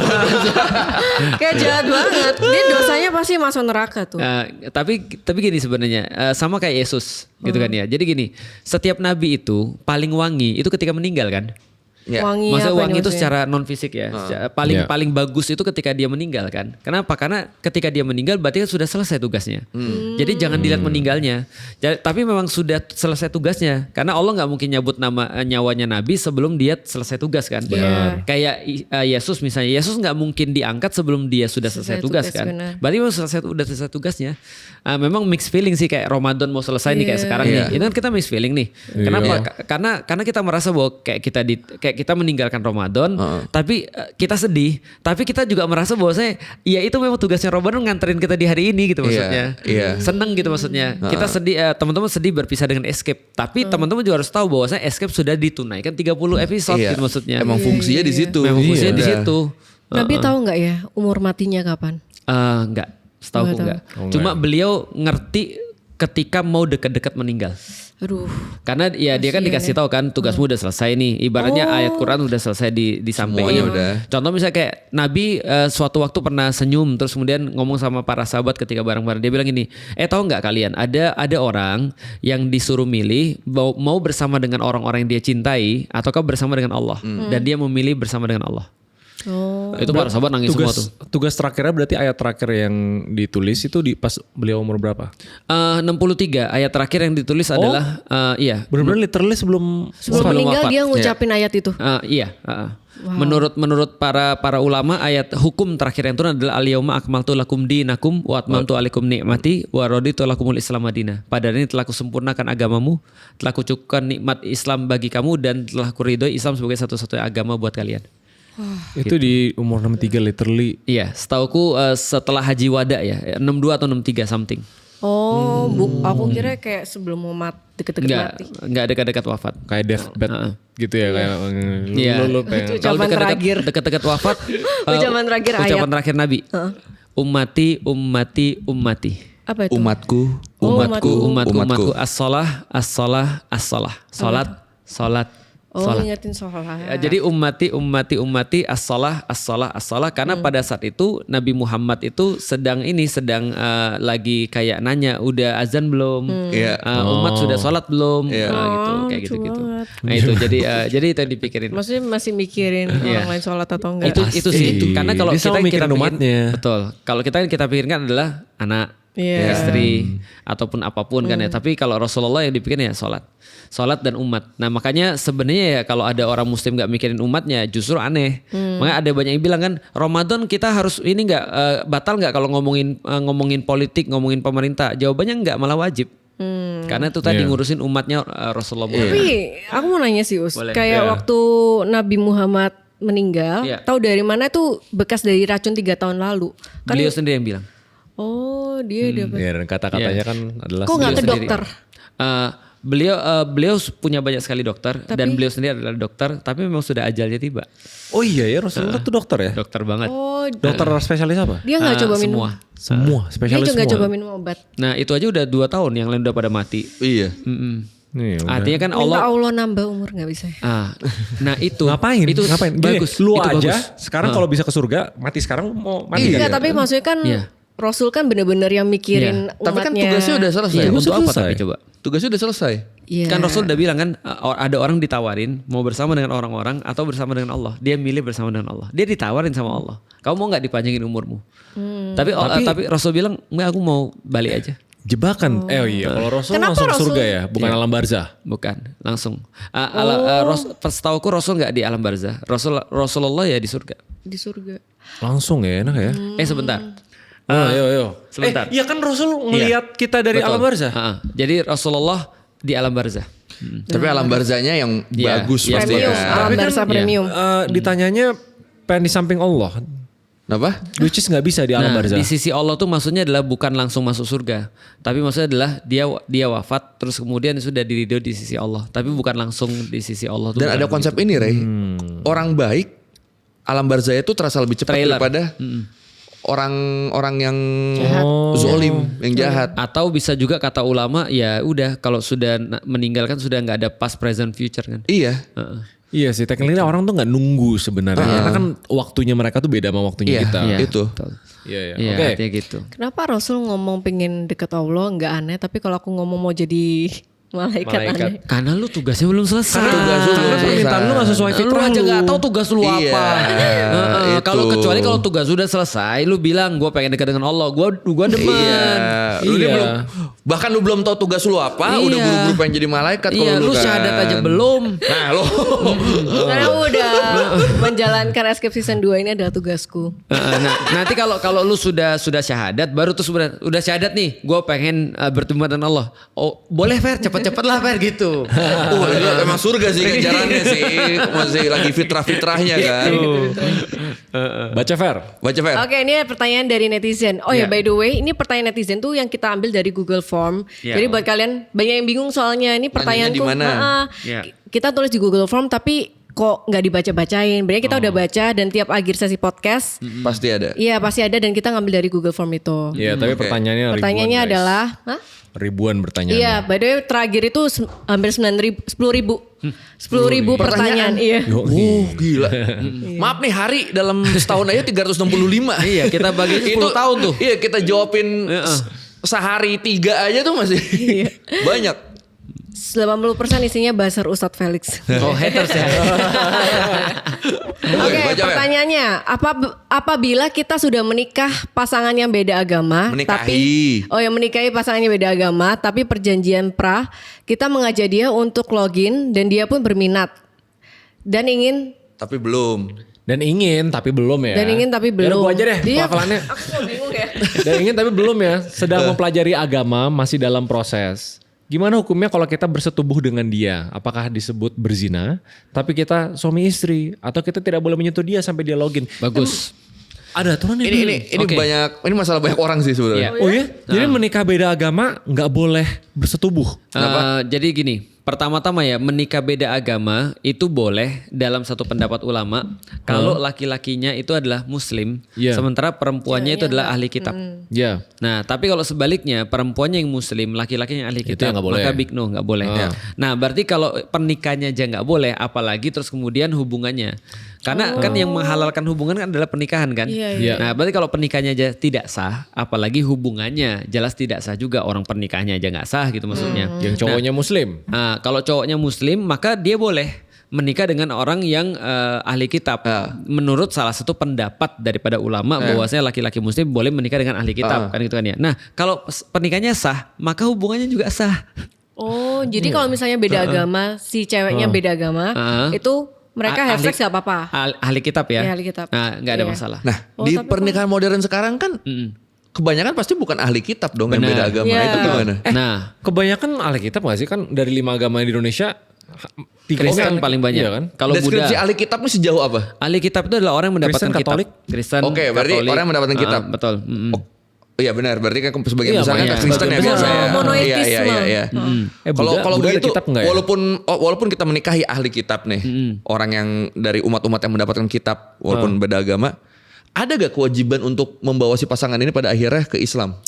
Kayak jahat banget. Dia dosanya pasti masuk neraka tuh. Tapi gini sebenarnya sama kayak Yesus gitu kan ya. Jadi gini, setiap nabi itu paling wangi itu ketika meninggal kan. Ya. Wangi Maksudnya apa wangi ini itu maksudnya? secara non fisik ya. Paling bagus itu ketika dia meninggal kan. Kenapa? Karena ketika dia meninggal berarti kan sudah selesai tugasnya. Jadi jangan dilihat meninggalnya. Tapi memang sudah selesai tugasnya. Karena Allah nggak mungkin nyabut nyawanya Nabi sebelum dia selesai tugas kan. Benar. Kayak Yesus misalnya. Yesus nggak mungkin diangkat sebelum dia sudah selesai tugas kan. benar. Berarti memang udah selesai tugasnya. Memang mixed feeling sih kayak Ramadan mau selesai nih kayak sekarang nih. Itu kan kita mixed feeling nih. Kenapa? Karena kita merasa bahwa kayak kita meninggalkan Ramadan, tapi kita sedih, tapi kita juga merasa bahwa ya itu memang tugasnya Ramadan nganterin kita di hari ini gitu maksudnya. Iya. Seneng gitu maksudnya. Kita sedih, teman-teman sedih berpisah dengan Escape, tapi teman-teman juga harus tahu bahwa Escape sudah ditunaikan 30 episode gitu maksudnya. Emang fungsinya di situ. Memang fungsinya di Iya. situ. Nabi tahu nggak ya umur matinya kapan? Enggak, setahu Nggak enggak. tahu. Cuma beliau ngerti ketika mau dekat-dekat meninggal. Aduh. Karena ya dia kan dikasih tahu kan tugasmu udah selesai nih. Ibaratnya ayat Quran udah selesai disampaikan. Semuanya udah. Contoh misalnya kayak Nabi suatu waktu pernah senyum terus kemudian ngomong sama para sahabat ketika bareng-bareng. Dia bilang gini, tahu nggak kalian ada orang yang disuruh milih mau bersama dengan orang-orang yang dia cintai ataukah bersama dengan Allah. Dan dia memilih bersama dengan Allah. Oh. Itu para sahabat nangis semua tuh. Tugas terakhirnya berarti ayat terakhir yang ditulis itu di pas beliau umur berapa? 63 ayat terakhir yang ditulis adalah iya. Benar-benar literally sebelum Sebelum meninggal wafat. dia ngucapin ayat itu. Iya. Menurut para ulama ayat hukum terakhir yang turun adalah al-yauma akmaltu lakum dinakum wa atmamtu alaikum ni'mati wa raditu lakumul Islam madinah. Pada hari ini telah kusempurnakan agamamu, telah kucukupkan nikmat Islam bagi kamu dan telah kuridhoi Islam sebagai satu-satunya agama buat kalian. itu di umur 63 literally. Iya, setauku setelah Haji Wada ya, 62 atau 63 something. Oh, aku kira kayak sebelum mau deket-deket mati. Enggak dekat-dekat wafat. Kayak deathbed gitu ya kayak Iya. lu pengen. Itu ucapan terakhir. Dekat-dekat wafat. Ucapan terakhir ayat. Ucapan terakhir Nabi. Ummati, ummati, ummati. Apa itu? Umatku. Umatku as-shalah, as-shalah, as-shalah. Salat. Oh, Salat. ingetin sholat. Ya, jadi ummati as-shalah, as-shalah, as-shalah karena pada saat itu Nabi Muhammad itu sedang lagi kayak nanya udah azan belum? Iya. Umat sudah sholat belum? Iya. Gitu kayak lucu gitu-gitu. banget. Nah itu jadi itu yang dipikirin. Maksudnya masih mikirin orang lain sholat atau enggak? Itu sih Pasti. karena kalau Dia selalu kita mikirin umatnya. betul. Kalau kita pikirkan adalah anak, Iya. istri ataupun apapun kan ya. Tapi kalau Rasulullah yang dipikirin ya sholat dan umat. Nah makanya sebenarnya ya kalau ada orang muslim nggak mikirin umatnya justru aneh. Makanya ada banyak yang bilang kan Ramadan kita harus ini nggak batal nggak kalau ngomongin politik, ngomongin pemerintah. Jawabannya nggak, malah wajib. Karena itu tadi ngurusin umatnya Rasulullah. Tapi aku mau nanya sih Us, Boleh. kayak waktu Nabi Muhammad meninggal, Iya. tahu dari mana tuh bekas dari racun 3 tahun lalu? Kan Beliau sendiri yang bilang. oh dia dapat. Ya, dan kata-katanya kan adalah Kok nggak ke sendiri. dokter? Beliau punya banyak sekali dokter dan beliau sendiri adalah dokter, tapi memang sudah ajalnya tiba. Oh iya ya, Rasulullah tuh dokter ya? Dokter banget. Oh Dokter spesialis apa? dia nggak coba minum. Semua. Semua, Dia spesialis juga nggak semua. coba minum obat. Nah itu aja udah 2 tahun, yang lain udah pada mati. Iya. Nih, udah. Artinya kan Minta Allah. Allah nambah umur nggak bisa. Nah itu. Ngapain? Itu Ngapain? Gini, bagus. lu itu aja bagus. sekarang kalau bisa ke surga, mati sekarang mau mati Enggak, kan? tapi maksudnya kan Iya. Rasul kan bener-bener yang mikirin umatnya. Tapi kan tugasnya udah selesai. Iya, untuk apa selesai. tapi coba? Tugasnya udah selesai. Iya. Kan Rasul udah bilang kan ada orang ditawarin mau bersama dengan orang-orang atau bersama dengan Allah. Dia milih bersama dengan Allah. Dia ditawarin sama Allah. Kamu mau nggak dipanjangin umurmu? Tapi Rasul bilang enggak, aku mau balik aja. Jebakan. Iya, kalau Rasul Kenapa langsung ke Rasul? surga ya, bukan alam barzah. Bukan, langsung. Setauku Rasul nggak di alam barzah. Rasulullah ya di surga. Di surga. Langsung ya, enak ya. Sebentar. Ayo. Sebentar. Iya kan Rasul ngelihat kita dari Betul. alam barzah. Jadi Rasulullah di alam barzah. Tapi alam barzahnya yang Iya, bagus iya, pasti Premium, ya. alam Tapi kan, barsa premium. Ditanyanya pengen di samping Allah. Kenapa? Which is gak bisa di alam barzah. Di sisi Allah tuh maksudnya adalah bukan langsung masuk surga, tapi maksudnya adalah dia wafat terus kemudian sudah diridho di sisi Allah, tapi bukan langsung di sisi Allah tuh. Dan bukan ada konsep begitu. ini, Ray. Orang baik alam barzah itu terasa lebih cepat Trailer. daripada orang-orang yang Oh. zolim, yang jahat. Atau bisa juga kata ulama ya udah kalau sudah meninggalkan sudah nggak ada past present future kan. Iya. Iya sih, tekniknya orang tuh nggak nunggu sebenarnya. Karena kan waktunya mereka tuh beda sama waktunya Iya, kita. iya. Itu. betul. Iya, iya. Iya, Oke. artinya gitu. Kenapa Rasul ngomong pengen deket Allah nggak aneh, tapi kalau aku ngomong mau jadi malaikat Malaikat. aneh. Karena lu tugasnya belum selesai. Tugas lu belum Karena selesai. permintaan lu gak sesuai Lu fitrah aja lu. nggak tahu tugas lu Iya, apa. itu. Kalau kecuali kalau tugas sudah selesai, lu bilang gue pengen dekat dengan Allah, gue demen. Iya. Lu dia Iya. belum, bahkan lu belum tahu tugas lu apa, Iya. udah buru-buru pengen jadi malaikat kalau Iya, lu kan. syahadat aja belum. Nah, lo. Karena aku udah menjalankan Escape Season 2 ini adalah tugasku. Nah, nanti kalau lu sudah syahadat, baru tuh udah syahadat nih, gue pengen bertemu dengan Allah. Oh, boleh Fer, cepet-cepet lah Fer gitu. Ini emang surga sih kejarannya sih. Masih lagi fitrah-fitrahnya kan. Baca Fer. Baca Fer. Oke, ini pertanyaan dari netizen. Oh ya, Iya. by the way, ini pertanyaan netizen tuh yang kita ambil dari Google Form. Iya. Jadi buat kalian banyak yang bingung soalnya ini pertanyaanku. di mana? Iya. Kita tulis di Google Form tapi kok nggak dibaca-bacain. Benernya kita udah baca dan tiap akhir sesi podcast, Pasti ada. iya pasti ada dan kita ngambil dari Google Form itu. Iya, tapi Oke. pertanyaannya ribuan. Pertanyaannya guys. adalah, hah? Ribuan pertanyaannya. Iya, by the way terakhir itu hampir 10.000 pertanyaan. Iya. Gila. Maaf nih hari dalam setahun aja 365. Iya, kita bagi 10 tahun tuh. Iya, kita jawabin sehari 3 aja tuh masih banyak. 80% isinya bahasa Ustadz Felix. Oh, haters ya. Oke, baca, Fer. pertanyaannya, apabila kita sudah menikah pasangan yang beda agama, Menikahi. menikahi pasangan yang beda agama, tapi perjanjian pra, kita mengajak dia untuk login dan dia pun berminat dan ingin. Tapi belum. Dan ingin tapi belum ya. Dan ingin tapi belum. Yaudah, gua aja deh Iya, pelafalannya. Aku bingung ya. Dan ingin tapi belum ya. Sedang mempelajari agama, masih dalam proses. Gimana hukumnya kalau kita bersetubuh dengan dia? Apakah disebut berzina? Tapi kita suami istri atau kita tidak boleh menyentuh dia sampai dia login? Bagus. Ada aturan Ini Oke. banyak, ini masalah banyak orang sih sebenarnya. Iya. Oh ya? Jadi menikah beda agama nggak boleh bersetubuh. Jadi gini, Pertama-tama ya, menikah beda agama itu boleh dalam satu pendapat ulama kalau laki-lakinya itu adalah muslim, Iya. sementara perempuannya itu adalah ahli kitab. Ya. Nah, tapi kalau sebaliknya perempuannya yang muslim, laki-lakinya yang ahli Itu kitab, yang nggak boleh. maka big no, nggak boleh. Nah, berarti kalau pernikahannya aja nggak boleh, apalagi terus kemudian hubungannya. Karena kan yang menghalalkan hubungan kan adalah pernikahan kan. Iya, iya. Nah, berarti kalau pernikahannya aja tidak sah, apalagi hubungannya jelas tidak sah juga. Orang pernikahannya aja nggak sah gitu maksudnya. Yang cowoknya muslim. Nah, kalau cowoknya muslim maka dia boleh menikah dengan orang yang ahli kitab. Menurut salah satu pendapat daripada ulama bahwasanya laki-laki muslim boleh menikah dengan ahli kitab kan gitu kan ya. Nah, kalau pernikahannya sah, maka hubungannya juga sah. Oh, jadi kalau misalnya beda agama, si ceweknya beda agama, itu mereka have sex gak apa-apa. Ahli kitab ya. Iya, ahli kitab. Nah, nggak ada Iya. masalah. Nah, Oh, di tapi pernikahan modern sekarang kan kebanyakan pasti bukan ahli kitab dong yang Benar. beda agama. Iya. Itu gimana? Nah, Kebanyakan ahli kitab gak sih? Kan dari 5 agama di Indonesia, 3 Kristen paling banyak. Iya kan? Kalau Buddha, Deskripsi ahli kitab ini sejauh apa? ahli kitab itu adalah orang yang mendapatkan Kristen, kitab. Katolik? Kristen, Oke, berarti Katolik. orang yang mendapatkan kitab. Betul. Oh iya benar, berarti kan sebagian Iya, besar kan makanya. Kristen ya Sebagian biasa besar. ya. Monoteisme. Iya. Buddha Kalau ada begitu, kitab nggak ya? walaupun kita menikahi ahli kitab nih, orang yang dari umat-umat yang mendapatkan kitab, walaupun beda agama, ada gak kewajiban untuk membawa si pasangan ini pada akhirnya ke Islam?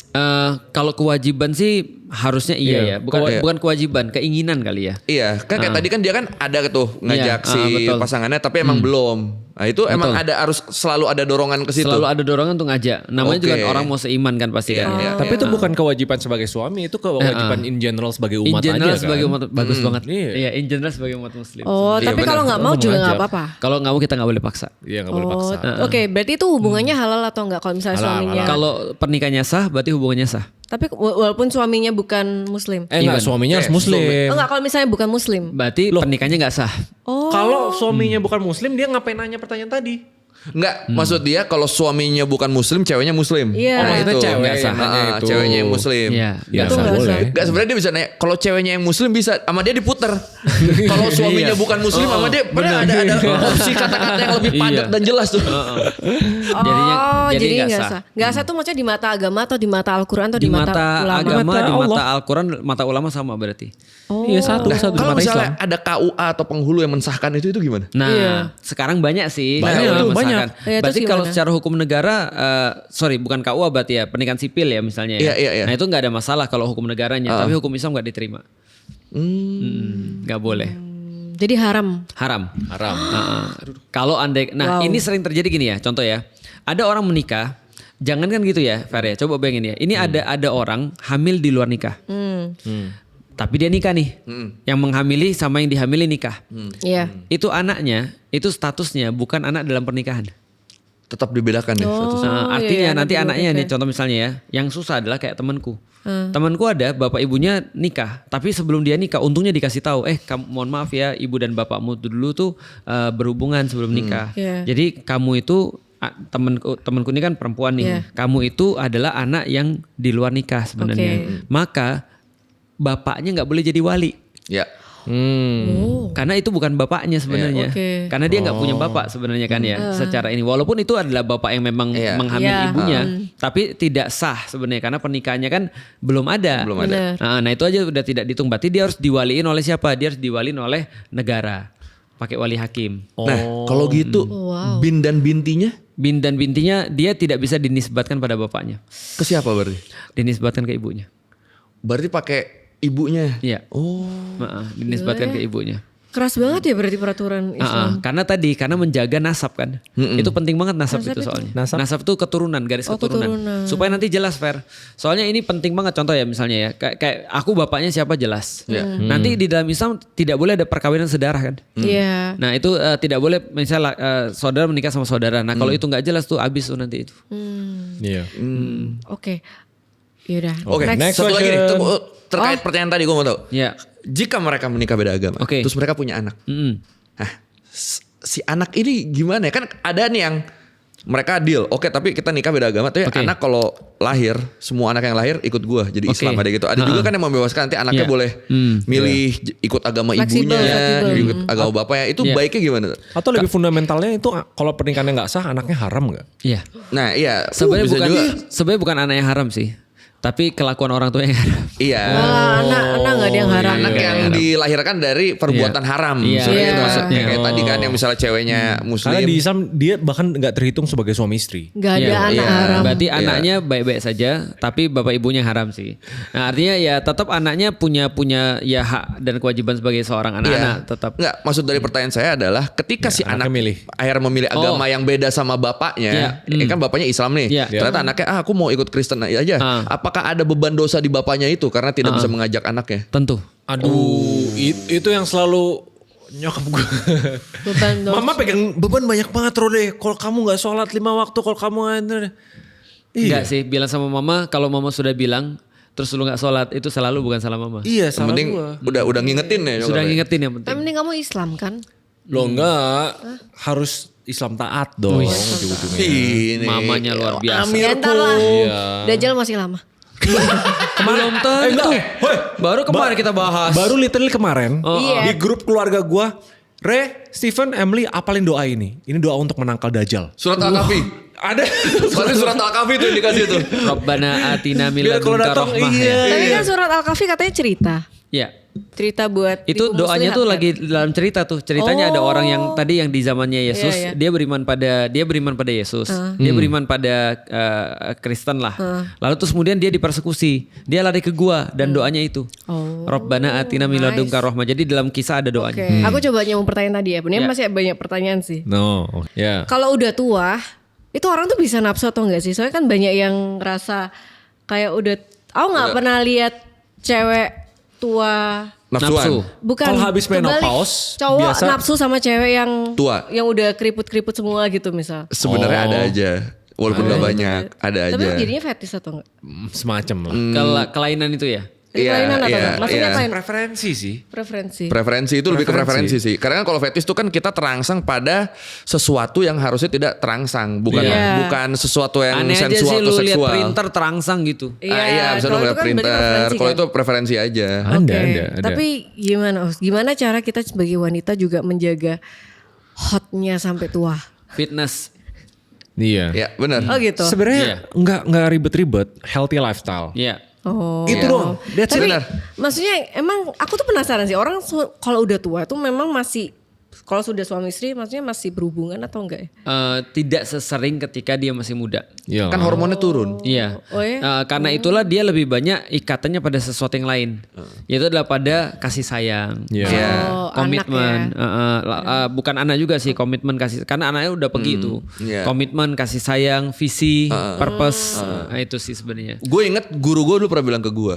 Kalau kewajiban sih harusnya iya Iya. ya, bukan kewajiban, keinginan kali ya. Iya, kan kayak tadi kan dia kan ada tuh ngajak Iya, si betul. pasangannya, tapi emang belum. Nah itu emang harus selalu ada dorongan ke situ. Selalu ada dorongan untuk ngajak. Namanya juga Oke. orang mau seiman kan pasti Iya, kan. iya. Tapi itu bukan kewajiban sebagai suami, itu kewajiban in general sebagai In umat general aja sebagai kan. umat bagus banget. Iya. Iya, in general sebagai umat muslim. Oh, Iya, tapi benar. kalau nggak mau Ngomong juga aja. nggak apa-apa. Kalau nggak mau kita nggak boleh paksa. Iya gak boleh Oh, paksa. oke, berarti itu hubungannya halal atau enggak kalau misalnya Halal, suaminya? Kalau pernikahannya sah, berarti hubungannya sah. Tapi walaupun suaminya bukan muslim. Enggak, suaminya harus muslim. Oh enggak, kalau misalnya bukan muslim. Berarti pernikahannya nggak sah. Oh. Kalau suaminya bukan muslim, dia ngapain nanya pertanyaan tadi? Enggak, maksud dia kalau suaminya bukan muslim, ceweknya muslim. Iya. Oh, maksudnya itu. cewek Nggak sah. yang nanya itu. Ceweknya yang muslim. Iya. Ya, Itu nggak boleh. sah. Enggak, sebenarnya dia bisa nanya, kalau ceweknya yang muslim bisa sama dia diputer. Kalau suaminya bukan muslim sama dia padahal ada opsi kata-kata yang lebih padat dan jelas tuh. Oh, jadi nggak nggak sah. Nggak sah tuh maksudnya di mata agama atau di mata Al-Quran atau Di di mata ulama? agama, Mata di mata Allah. Al-Quran, mata ulama sama berarti. Iya satu Nah, satu kalau mata misalnya Islam. ada KUA atau penghulu yang mensahkan itu gimana? Nah, Iya. sekarang banyak sih. Banyak, KUA yang banyak. misalkan. Iya, Berarti terus kalau gimana? secara hukum negara, bukan KUA berarti ya, pernikahan sipil ya misalnya ya. Iya. Nah itu nggak ada masalah kalau hukum negaranya, tapi hukum Islam nggak diterima. Nggak boleh. Jadi haram. Haram. Haram. Kalau andai, nah Wow. ini sering terjadi gini ya, contoh ya, ada orang menikah, jangan kan gitu ya, Fer ya, coba bayangin ya, ini ada orang hamil di luar nikah, tapi dia nikah nih, yang menghamili sama yang dihamili nikah, Iya. itu anaknya, itu statusnya bukan anak dalam pernikahan. Tetap dibedakan ya statusnya. Nah, Oh, artinya iya, nanti anak anaknya dulu, nih, contoh misalnya ya, yang susah adalah kayak temanku. Temanku ada bapak ibunya nikah, tapi sebelum dia nikah, untungnya dikasih tahu, mohon maaf ya, ibu dan bapakmu dulu tuh berhubungan sebelum nikah. Iya. Jadi kamu itu temanku ini kan perempuan nih, Iya. kamu itu adalah anak yang di luar nikah sebenarnya. Oke. Maka bapaknya nggak boleh jadi wali. Ya. Oh. Karena itu bukan bapaknya sebenarnya. Oke. Karena dia nggak punya bapak sebenarnya kan ya. Secara ini walaupun itu adalah bapak yang memang Iya. menghamili Iya. ibunya, tapi tidak sah sebenarnya karena pernikahannya kan belum ada. Belum ada. Benar. Nah itu aja udah tidak dihitung. Berarti dia harus diwaliin oleh siapa? Dia harus diwaliin oleh negara. Pakai wali hakim. Nah, kalau gitu Wow. bin dan bintinya Bin dan bintinya dia tidak bisa dinisbatkan pada bapaknya. ke siapa berarti? Dinisbatkan ke ibunya. Berarti pakai ibunya. Iya. Oh. Dinisbatkan ke ibunya. Keras banget ya berarti peraturan Islam. Karena menjaga nasab kan. Itu penting banget nasab itu soalnya. Nasab? Tuh keturunan, garis keturunan. keturunan. Supaya nanti jelas Fer. Soalnya ini penting banget contoh ya misalnya ya. Kayak aku bapaknya siapa jelas. Nanti di dalam Islam tidak boleh ada perkawinan sedarah kan. Iya. Nah itu tidak boleh misalnya saudara menikah sama saudara. Nah kalau itu nggak jelas tuh abis tuh nanti itu. Iya. Oke. Yaudah. Oke, Next satu lagi nih. question. Tunggu, terkait pertanyaan tadi gue mau tahu. Ya. Jika mereka menikah beda agama, Oke. terus mereka punya anak. Mm-mm. Nah, si anak ini gimana ya? Kan ada nih yang mereka deal. Oke, tapi kita nikah beda agama. Tapi Oke. anak kalau lahir, semua anak yang lahir ikut gua jadi Oke. Islam ada gitu. Ada juga kan yang membebaskan nanti anaknya Iya. boleh milih ikut agama Fleksibel, ibunya, fleksibel. ikut agama bapaknya. Itu Iya. baiknya gimana? Atau lebih fundamentalnya itu kalau pernikahannya nggak sah, anaknya haram nggak? Iya. Nah, iya. Sebenarnya bisa bukan juga. sebenarnya bukan anak yang haram sih. Tapi kelakuan orang tua yang haram. Iya. Anak nggak ada yang haram. Anak yang dilahirkan dari perbuatan haram. Iya. Sebenarnya itu Iya. maksudnya. Kayak tadi kan yang misalnya ceweknya Karena muslim. di Islam dia bahkan nggak terhitung sebagai suami istri. Nggak ada Iya, anak iya. haram. Berarti anaknya baik-baik saja, tapi bapak ibunya haram sih. Nah, artinya ya tetap anaknya punya ya hak dan kewajiban sebagai seorang anak-anak tetap. Enggak, maksud dari pertanyaan saya adalah ketika si anaknya anak milih. akhirnya memilih agama yang beda sama bapaknya, Iya. kan bapaknya Islam nih. Iya. Ternyata anaknya aku mau ikut Kristen aja. Apakah ada beban dosa di bapaknya itu karena tidak bisa mengajak anaknya? Tentu. Aduh, itu yang selalu nyokap gue. Beban dosa. Mama pegang beban banyak banget Rode. Kalau kamu nggak sholat 5 waktu, kalau kamu Enggak sih, bilang sama mama kalau mama sudah bilang terus lu nggak sholat itu selalu bukan salah mama. Iya, Yang salah penting gua. udah ngingetin ya. Sudah nyokapnya. ngingetin yang Tapi penting. mending kamu Islam kan? Lo enggak harus Islam taat dong ujung-ujungnya. Ini. Mamanya luar biasa. Ya entar lah. Iya. Dajjal masih lama. Belum tentu. Baru kemarin kita bahas. Baru literally kemarin Iya. di grup keluarga gua, Stephen, Emily apalin doa ini. Ini doa untuk menangkal Dajjal. Surat Al-Kahfi. Ada. Berarti surat Al-Kahfi itu yang dikasih tuh. Rabbana atina min Biar kalau ladunka datang, rahmah. iya. Tapi kan surat Al-Kahfi katanya cerita. Ya. Cerita buat Itu ibu doanya muslihat tuh kan? lagi dalam cerita tuh. Ceritanya ada orang yang tadi yang di zamannya Yesus, Iya, iya. dia beriman pada Yesus. Dia beriman pada Kristen lah. Lalu terus kemudian dia dipersekusi. Dia lari ke gua dan doanya itu. Rabbana atina min ladunka rahmah. Jadi dalam kisah ada doanya. Oke, aku coba nyambung pertanyaan tadi ya. Bener Ya. masih banyak pertanyaan sih. No, ya. Kalau udah tua, itu orang tuh bisa nafsu atau enggak sih? Soalnya kan banyak yang ngerasa kayak udah, aku nggak pernah lihat cewek tua. Nafsuan. Bukan. Kalau habis kebalik. menopause, cowok biasa- nafsu sama cewek yang Tua. yang udah keriput-keriput semua gitu misal. Sebenarnya ada aja. Walaupun gak banyak, ada Tapi aja. jadinya fetis atau enggak? Semacam lah. Kelainan itu ya. Iya, Kelainan atau iya, enggak? Maksudnya iya. kelainan Preferensi sih. preferensi. Preferensi itu lebih ke preferensi sih. Karena kan kalau fetis itu kan kita terangsang pada sesuatu yang harusnya tidak terangsang, bukan Iya. bukan sesuatu yang Aneh aja sih sensual atau lu lihat seksual. printer terangsang gitu. Iya, bisa kalau dong itu lihat kan berarti printer. preferensi Kalau kan? itu preferensi aja. Oke, Ada. tapi gimana Os? Gimana cara kita sebagai wanita juga menjaga hotnya sampai tua? Fitness. Iya. Ya, benar. Oh gitu. Sebenarnya nggak ribet-ribet, healthy lifestyle. Iya. Oh. Itu doang. That's it. Tapi Benar. maksudnya emang aku tuh penasaran sih orang kalau udah tua tuh memang masih kalau sudah suami istri maksudnya masih berhubungan atau enggak ya? Tidak sesering ketika dia masih muda. Iya. Kan hormonnya turun. Iya. Oh ya? Karena itulah dia lebih banyak ikatannya pada sesuatu yang lain. Yaitu adalah pada kasih sayang. Iya. Iya. Oh, Komitmen. Bukan anak juga sih, komitmen kasih. Karena anaknya udah pergi tuh. Iya. Komitmen, kasih sayang, visi, purpose. Nah, itu sih sebenarnya. Gue inget guru gue dulu pernah bilang ke gue,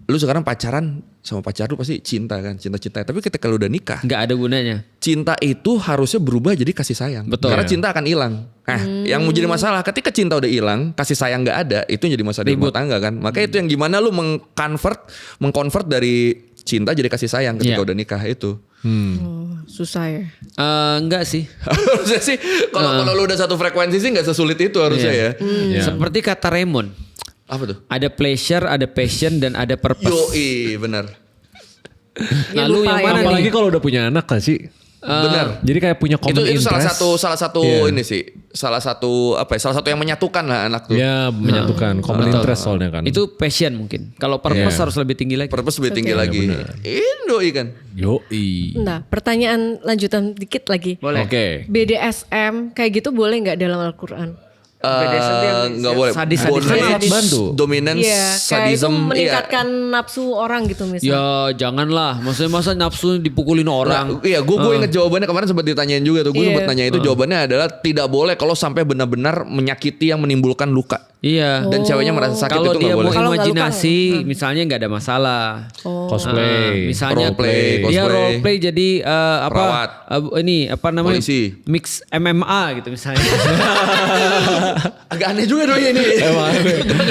lu sekarang pacaran sama pacar lu pasti cinta kan, cinta-cinta. Tapi ketika lu udah nikah, Nggak ada gunanya. cinta itu harusnya berubah jadi kasih sayang. Betul. Karena Iya. cinta akan hilang. Nah, yang mau jadi masalah ketika cinta udah hilang, kasih sayang nggak ada, itu yang jadi masalah di rumah tangga kan. Makanya itu yang gimana lu mengkonvert dari cinta jadi kasih sayang ketika Iya. udah nikah itu. Oh, susah ya. Enggak sih. Harusnya sih kalau lu udah satu frekuensi sih nggak sesulit itu harusnya ya. Iya. Seperti kata Raymond. Apa tuh? Ada pleasure, ada passion, dan ada purpose. Yoi, benar. Ya, Lalu lupa yang ya. mana Apalagi nih? kalau udah punya anak kan sih. Benar. Jadi kayak punya common Itu interest. salah satu Iya. ini sih. Salah satu yang menyatukan lah anak tuh. Ya menyatukan common interest soalnya kan. Itu passion mungkin. Kalau purpose Iya. harus lebih tinggi lagi. Purpose lebih tinggi lagi. Indo kan. Yoi. Nah, pertanyaan lanjutan dikit lagi. Boleh. Oke. BDSM kayak gitu boleh nggak dalam Al-Quran? Nggak boleh. Sadis-sadis. Bondage, Bantu. dominance, Iya, kayak itu sadism. Iya. meningkatkan nafsu orang gitu misalnya. Ya janganlah. Maksudnya masa nafsu dipukulin orang. Nah, iya, gue inget jawabannya kemarin sempat ditanyain juga tuh. Gue Iya. sempat nanya itu jawabannya adalah tidak boleh kalau sampai benar-benar menyakiti yang menimbulkan luka. Iya. Dan ceweknya merasa sakit Kalau itu dia nggak boleh. mau Kalau nggak imajinasi, misalnya nggak ada masalah. Cosplay. Misalnya Roleplay, dia cosplay. roleplay jadi Perawat. ini apa namanya? Polisi. Mix MMA gitu misalnya. Agak aneh juga dong ini.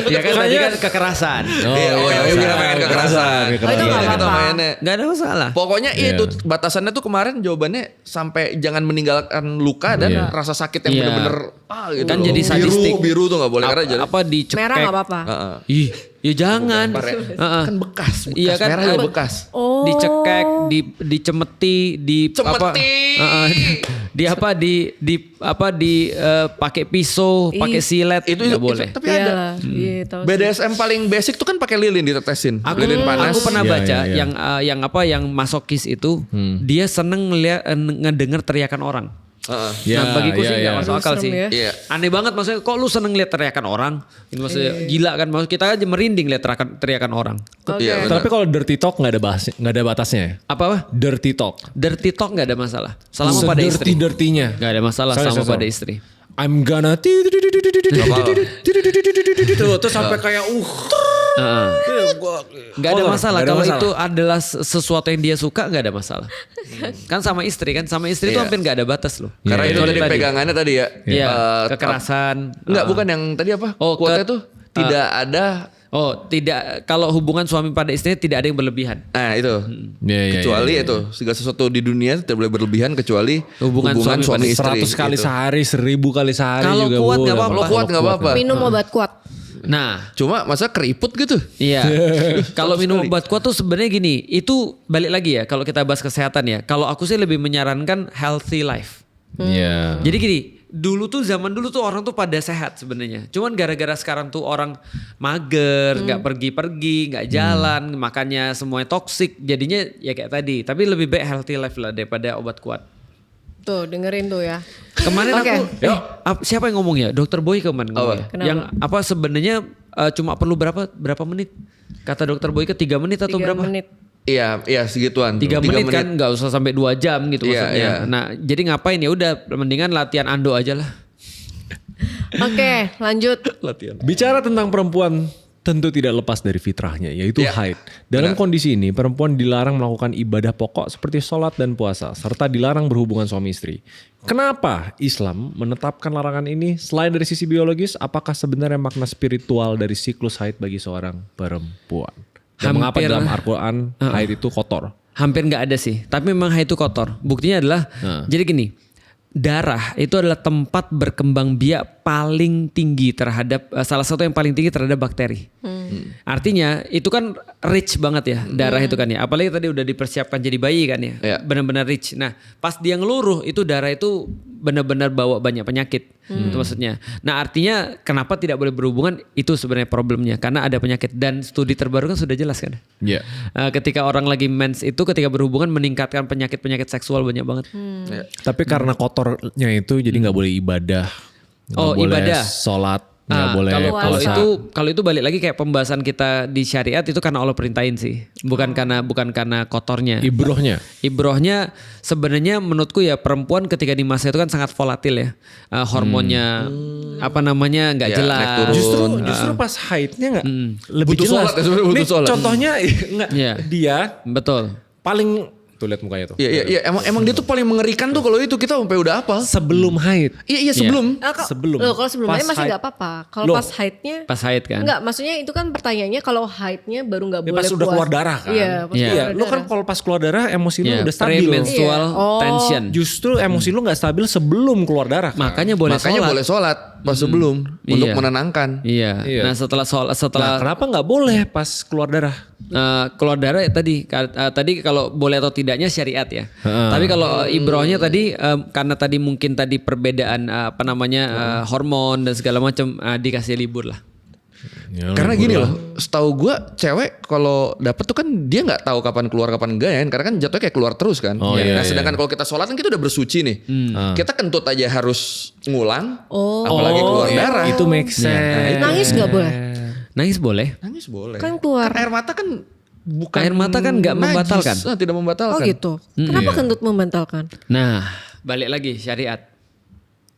Ya kan tadi kan kekerasan. Iya, kira main kekerasan. Oh, itu nggak Iya, kita apa-apa. mainnya. Nggak ada masalah. Pokoknya Iya. itu batasannya tuh kemarin jawabannya sampai jangan meninggalkan luka dan Iya. rasa sakit yang Iya. bener-bener gitu Kan loh. jadi sadistik. Biru tuh nggak boleh karena jadi Apa dicekek. Merah nggak apa-apa. Heeh. Ih, Ya jangan. Heeh. Kan bekas Iya kan, merah juga bekas. Oh. Dicekek, dicemeti, pakai pisau, pakai silet, Itu nggak boleh. tapi ada. Iya, tahu sih. BDSM paling basic tuh kan pakai lilin ditetesin. Lilin panas. Aku pernah Iya, baca iya, iya. yang masokis itu dia seneng ngedenger teriakan orang. Nah, bagiku sih nggak masuk akal sih. Serem ya. Iya. Aneh banget maksudnya. Kok lu seneng lihat teriakan orang? Ini maksudnya gila kan? Maksud kita aja merinding lihat teriakan orang. Oke. Iya, benar. Tapi kalau dirty talk nggak ada batasnya ya? Apa? Dirty talk. Dirty talk nggak ada masalah. Selama pada istri. Dirty-dirtinya. Nggak ada masalah selama pada istri. I'm gonna tuh sampai kayak Nggak ada masalah. Nggak ada Kalau masalah. itu adalah sesuatu yang dia suka nggak ada masalah. Kan sama istri kan. Sama istri itu Iya. hampir nggak ada batas loh. Karena Iya, itu iya. tadi pegangannya tadi ya. Iya. Eh, Kekerasan. Enggak, bukan yang tadi apa? Oh, Quote-nya tuh tidak ada. Oh tidak. Kalau hubungan suami pada istrinya tidak ada yang berlebihan. Nah itu. Iya, Kecuali itu segala sesuatu di dunia tidak boleh berlebihan kecuali Hubungan suami istri. 100 kali gitu. sehari, 1000 kali sehari Kalau juga kuat boleh. nggak apa-apa. Kalau kuat nggak apa-apa. Minum obat kuat. Nah. Cuma masa keriput gitu. Iya. Kalau minum obat kuat tuh sebenarnya gini, itu balik lagi ya kalau kita bahas kesehatan ya. Kalau aku sih lebih menyarankan healthy life. Iya. Jadi gini, zaman dulu tuh orang tuh pada sehat sebenarnya. Cuman gara-gara sekarang tuh orang mager, nggak pergi-pergi, nggak jalan, makannya semuanya toksik, jadinya ya kayak tadi. Tapi lebih baik healthy life lah daripada obat kuat. Tuh dengerin tuh ya. Kemarin Oke. siapa yang ngomong ya? Dokter Boy kemarin ngomong ya. Kenapa? Yang apa sebenarnya cuma perlu berapa menit? Kata Dokter Boy 3 menit atau 3 berapa? menit. Iya, segituan. 3 menit kan nggak usah sampai 2 jam gitu Iya, maksudnya. iya. Nah, jadi ngapain ya udah mendingan latihan ando aja lah. Oke, lanjut. Bicara tentang perempuan tentu tidak lepas dari fitrahnya, yaitu Ya, haid. Dalam kondisi ini, perempuan dilarang melakukan ibadah pokok seperti sholat dan puasa, serta dilarang berhubungan suami istri. Kenapa Islam menetapkan larangan ini? Selain dari sisi biologis, apakah sebenarnya makna spiritual dari siklus haid bagi seorang perempuan? Dan mengapa Hampir- dalam Al-Quran haid itu kotor? Hampir nggak ada sih, tapi memang haid itu kotor. Buktinya adalah jadi gini. Darah itu adalah tempat berkembang biak paling tinggi terhadap salah satu yang paling tinggi terhadap bakteri. Artinya itu kan rich banget ya darah itu kan ya. Apalagi tadi udah dipersiapkan jadi bayi kan ya. Iya. Benar-benar rich. Nah, pas dia ngeluruh itu darah itu benar-benar bawa banyak penyakit. Itu maksudnya. Nah, artinya kenapa tidak boleh berhubungan itu sebenarnya problemnya karena ada penyakit dan studi terbaru kan sudah jelas kan. Iya. Ketika orang lagi mens itu ketika berhubungan meningkatkan penyakit-penyakit seksual banyak banget. Iya. Tapi karena kotornya itu jadi nggak boleh ibadah. Nggak Oh, boleh ibadah. sholat, nggak boleh kalau puasa. kalau itu balik lagi kayak pembahasan kita di syariat itu karena Allah perintahin sih, bukan karena kotornya. Ibrohnya. Ibrohnya sebenarnya menurutku ya perempuan ketika di masa itu kan sangat volatil ya, hormonnya apa namanya nggak Ya, jelas. naik turun. Justru pas haidnya nggak lebih Butuh jelas. sholat ya, sebenarnya butuh Nih, sholat. contohnya nggak Iya. dia Betul. paling tuh lihat mukanya tuh. Iya, emang dia tuh paling mengerikan tuh kalau itu kita sampai udah hafal. Sebelum haid. Iya, sebelum. Sebelum. Loh, kalau sebelumnya Pas masih haid. nggak apa-apa. Kalau Loh. pas haidnya Pas haid kan. enggak, maksudnya itu kan pertanyaannya kalau haidnya baru nggak Ya, boleh pas udah puas. keluar darah kan. Iya, pas Iya. Iya, keluar lu kan darah. kalau pas keluar darah emosi lu Ya, udah stabil. premenstrual Iya. Oh. tension. Justru emosi lu nggak stabil sebelum keluar darah. Kan? Makanya boleh Makanya sholat. boleh sholat pas sebelum untuk Iya. menenangkan. Iya. Iya. Nah setelah Nah, kenapa nggak boleh pas keluar darah? keluar darah ya tadi kalau boleh atau tidaknya syariat ya. Tapi kalau ibrohnya tadi karena tadi mungkin tadi perbedaan hormon dan segala macam dikasih libur lah. Ya, Karena gini loh, setahu gua cewek kalau dapet tuh kan dia nggak tahu kapan keluar kapan enggak ya, karena kan jatuhnya kayak keluar terus kan. Oh, iya, nah, iya. sedangkan kalau kita sholat kan kita udah bersuci nih, kita kentut aja harus ngulang, apalagi keluar darah. Itu make sense. Nangis nggak boleh? Nangis boleh. Nangis boleh. Kan keluar. Air mata kan bukan Air mata kan nggak najis. membatalkan. Tidak Oh membatalkan. gitu. Kenapa kentut membatalkan? Nah balik lagi syariat.